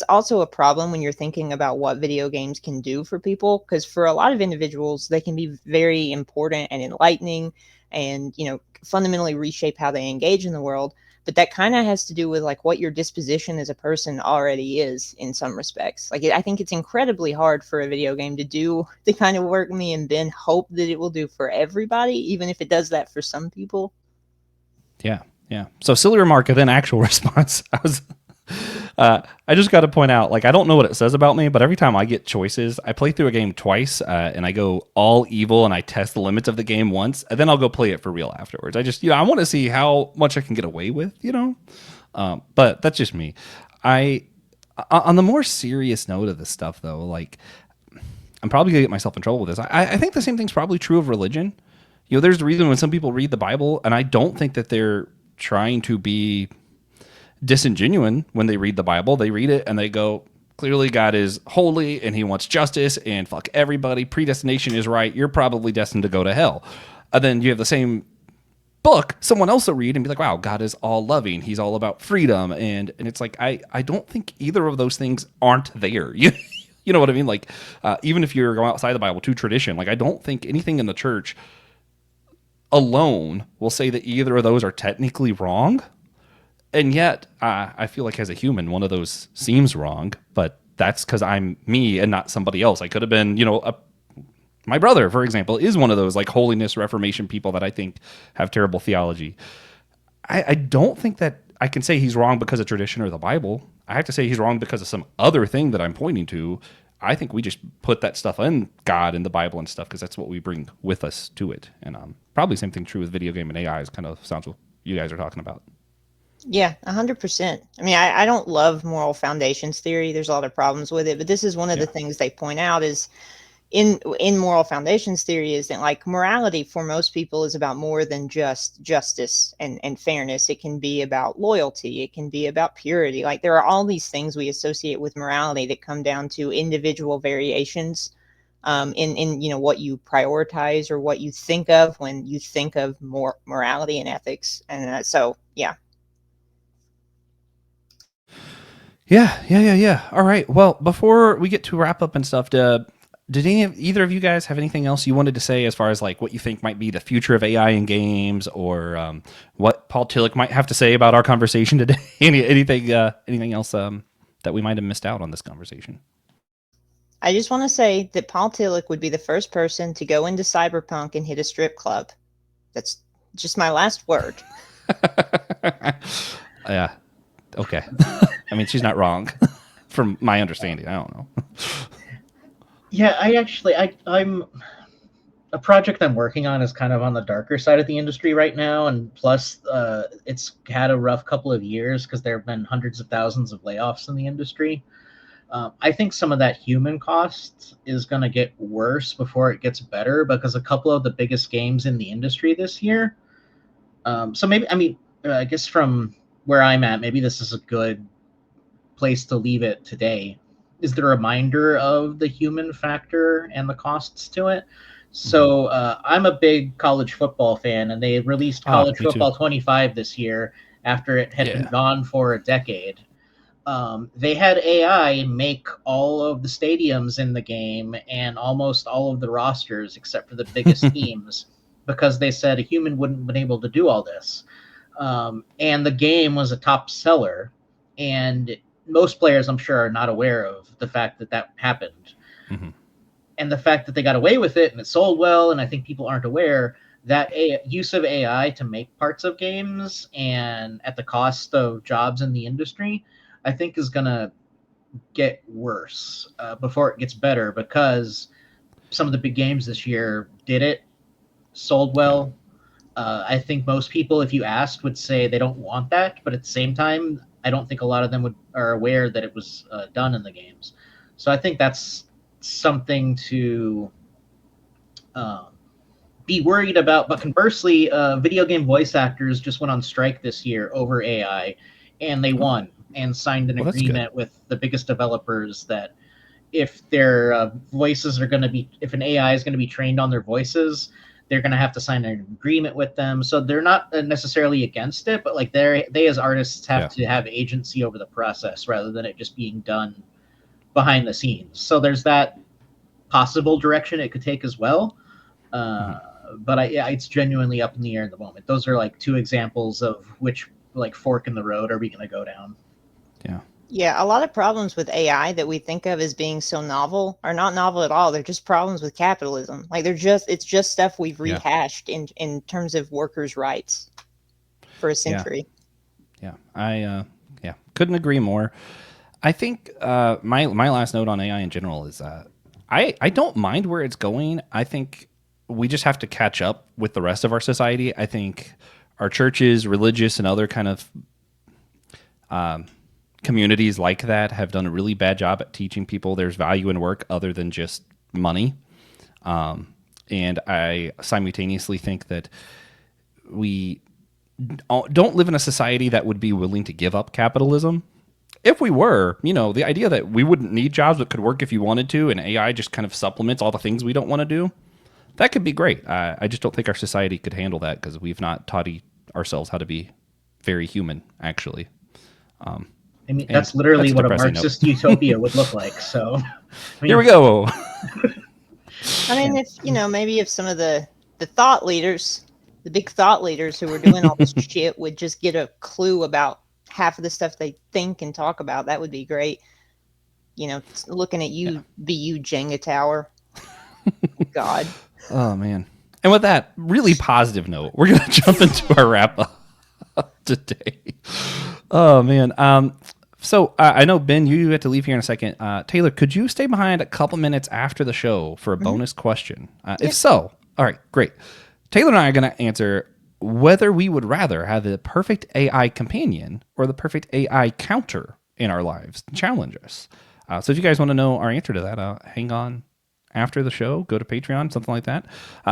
also a problem when you're thinking about what video games can do for people, because for a lot of individuals they can be very important and enlightening and, you know, fundamentally reshape how they engage in the world. But that kind of has to do with like what your disposition as a person already is in some respects. Like I think it's incredibly hard for a video game to do the kind of work me and Ben hope that it will do for everybody, even if it does that for some people. Yeah. Yeah. So silly remark and then actual response. I just got to point out, like, I don't know what it says about me, but every time I get choices, I play through a game twice, and I go all evil, and I test the limits of the game once, and then I'll go play it for real afterwards. I just, I want to see how much I can get away with, But that's just me. I, on the more serious note of this stuff, though, like, I'm probably gonna get myself in trouble with this. I think the same thing's probably true of religion. There's a reason when some people read the Bible, and I don't think that they're trying to be disingenuous when they read the Bible. They read it and they go, clearly God is holy and he wants justice and fuck everybody. Predestination is right. You're probably destined to go to hell. And then you have the same book, someone else will read and be like, wow, God is all loving. He's all about freedom. And it's like, I don't think either of those things aren't there. You know what I mean? Like, even if you're going outside the Bible to tradition, like, I don't think anything in the church alone will say that either of those are technically wrong. And yet, I feel like as a human, one of those seems wrong, but that's because I'm me and not somebody else. I could have been, my brother, for example, is one of those like holiness Reformation people that I think have terrible theology. I don't think that I can say he's wrong because of tradition or the Bible. I have to say he's wrong because of some other thing that I'm pointing to. I think we just put that stuff in God and the Bible and stuff because that's what we bring with us to it. And probably same thing true with video game and AI is kind of sounds what you guys are talking about. Yeah, 100%. I mean, I don't love moral foundations theory. There's a lot of problems with it, but this is one of the things they point out is in moral foundations theory is that like morality for most people is about more than just justice and fairness. It can be about loyalty. It can be about purity. Like there are all these things we associate with morality that come down to individual variations in what you prioritize or what you think of when you think of morality and ethics. And so, yeah. Yeah. All right. Well, before we get to wrap up and stuff, did either of you guys have anything else you wanted to say as far as like what you think might be the future of AI in games, or what Paul Tillich might have to say about our conversation today? Anything else that we might have missed out on this conversation? I just want to say that Paul Tillich would be the first person to go into Cyberpunk and hit a strip club. That's just my last word. Yeah. Okay. I mean, she's not wrong from my understanding. I don't know. Yeah, I'm a project I'm working on is kind of on the darker side of the industry right now, and plus, it's had a rough couple of years because there have been hundreds of thousands of layoffs in the industry. I think some of that human cost is going to get worse before it gets better because a couple of the biggest games in the industry this year. So maybe, I guess from where I'm at, maybe this is a good place to leave it today. Is the reminder of the human factor and the costs to it. So I'm a big college football fan, and they released College Football 25 this year after it had been gone for a decade. They had AI make all of the stadiums in the game and almost all of the rosters except for the biggest teams because they said a human wouldn't have been able to do all this. And the game was a top seller, and most players, I'm sure, are not aware of the fact that that happened. Mm-hmm. And the fact that they got away with it and it sold well, and I think people aren't aware that use of AI to make parts of games and at the cost of jobs in the industry, I think is going to get worse before it gets better because some of the big games this year did it, sold well. I think most people, if you asked, would say they don't want that, but at the same time, I don't think a lot of them are aware that it was done in the games. So I think that's something to be worried about. But conversely, video game voice actors just went on strike this year over AI, and they won and signed an agreement with the biggest developers that if their voices are going to be, if an AI is going to be trained on their voices, they're going to have to sign an agreement with them. So they're not necessarily against it, but like they as artists have to have agency over the process rather than it just being done behind the scenes. So there's that possible direction it could take as well. But it's genuinely up in the air at the moment. Those are like two examples of which like fork in the road are we going to go down. Yeah, a lot of problems with AI that we think of as being so novel are not novel at all. They're just problems with capitalism. Like it's just stuff we've rehashed in terms of workers' rights for a century. Yeah. Yeah, couldn't agree more. I think my last note on AI in general is I don't mind where it's going. I think we just have to catch up with the rest of our society. I think our churches, religious, and other kind of communities like that have done a really bad job at teaching people there's value in work other than just money. And I simultaneously think that we don't live in a society that would be willing to give up capitalism. If we were, the idea that we wouldn't need jobs but could work if you wanted to, and AI just kind of supplements all the things we don't want to do, that could be great. I just don't think our society could handle that because we've not taught ourselves how to be very human, actually. I mean, that's literally that's what a depressing Marxist utopia would look like. So, Here we go. I mean, if maybe if some of the thought leaders, the big thought leaders who were doing all this shit would just get a clue about half of the stuff they think and talk about, that would be great. Looking at you, be you Jenga tower. God. Oh man. And with that really positive note, we're gonna jump into our wrap up today. Oh man. So I know, Ben, you have to leave here in a second. Taylor, could you stay behind a couple minutes after the show for a bonus question? If so, all right, great. Taylor and I are going to answer whether we would rather have the perfect AI companion or the perfect AI counter in our lives to challenge us. So if you guys want to know our answer to that, hang on after the show. Go to Patreon, something like that.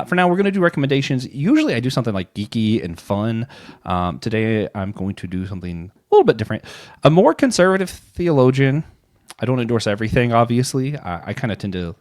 For now, we're going to do recommendations. Usually I do something like geeky and fun. Today, I'm going to do something a little bit different. A more conservative theologian. I don't endorse everything, obviously. I kind of tend to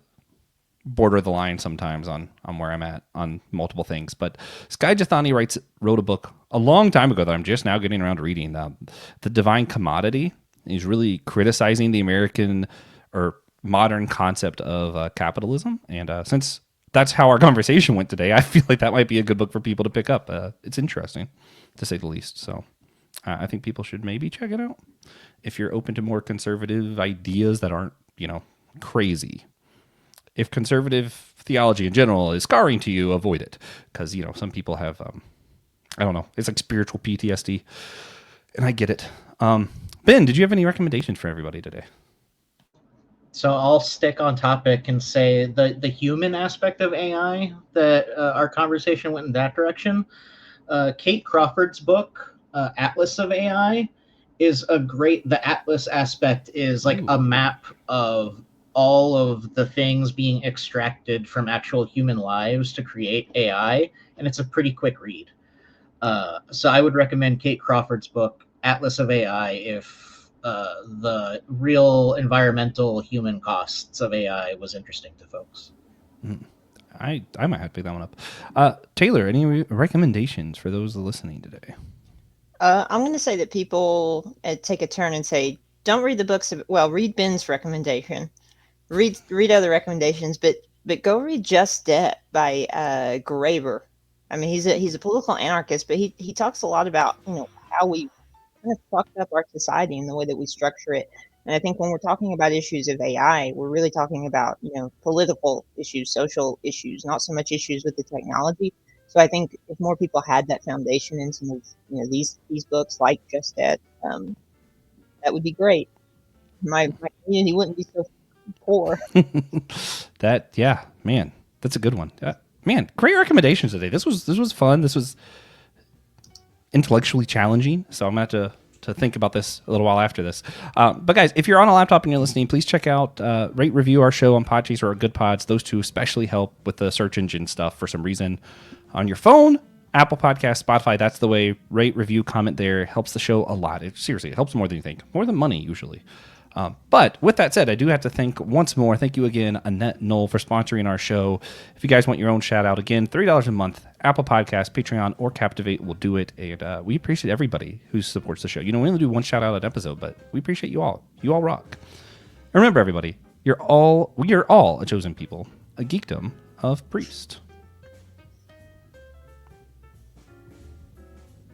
border the line sometimes on where I'm at on multiple things. But Skye Jethani wrote a book a long time ago that I'm just now getting around to reading, The Divine Commodity. He's really criticizing the American or modern concept of capitalism. And since that's how our conversation went today, I feel like that might be a good book for people to pick up. It's interesting, to say the least. So I think people should maybe check it out if you're open to more conservative ideas that aren't, crazy. If conservative theology in general is scarring to you, avoid it. Because, some people have, I don't know, it's like spiritual PTSD. And I get it. Ben, did you have any recommendations for everybody today? So I'll stick on topic and say the human aspect of AI, that our conversation went in that direction. Kate Crawford's book, Atlas of AI, is the Atlas aspect is like a map of all of the things being extracted from actual human lives to create AI, and it's a pretty quick read. So I would recommend Kate Crawford's book, Atlas of AI, if the real environmental human costs of AI was interesting to folks. I might have to pick that one up. Taylor, any recommendations for those listening today? I'm going to say that people take a turn and say, don't read the books. Read Ben's recommendation. Read other recommendations, but go read Just Debt by Graeber. I mean, he's a political anarchist, but he talks a lot about how we kind of fucked up our society and the way that we structure it. And I think when we're talking about issues of AI, we're really talking about political issues, social issues, not so much issues with the technology. So I think if more people had that foundation in some of these books like Just Debt, that would be great. My community wouldn't be so poor. Man, that's a good one. Man, great recommendations today. This was fun. This was intellectually challenging, so I'm gonna have to think about this a little while after this. But guys, if you're on a laptop and you're listening, please check out, rate, review our show on Podchaser or Good Pods. Those two especially help with the search engine stuff for some reason. On your phone, Apple Podcasts, Spotify, that's the way. Rate, review, comment there. It helps the show a lot. Seriously, it helps more than you think. More than money, usually. But with that said, I do have to thank once more. Thank you again, Annette Knoll, for sponsoring our show. If you guys want your own shout out, again, $3 a month, Apple Podcasts, Patreon, or Captivate will do it. And we appreciate everybody who supports the show. We only do one shout out an episode, but we appreciate you all. You all rock. And remember, everybody, we are all a chosen people, a geekdom of priest.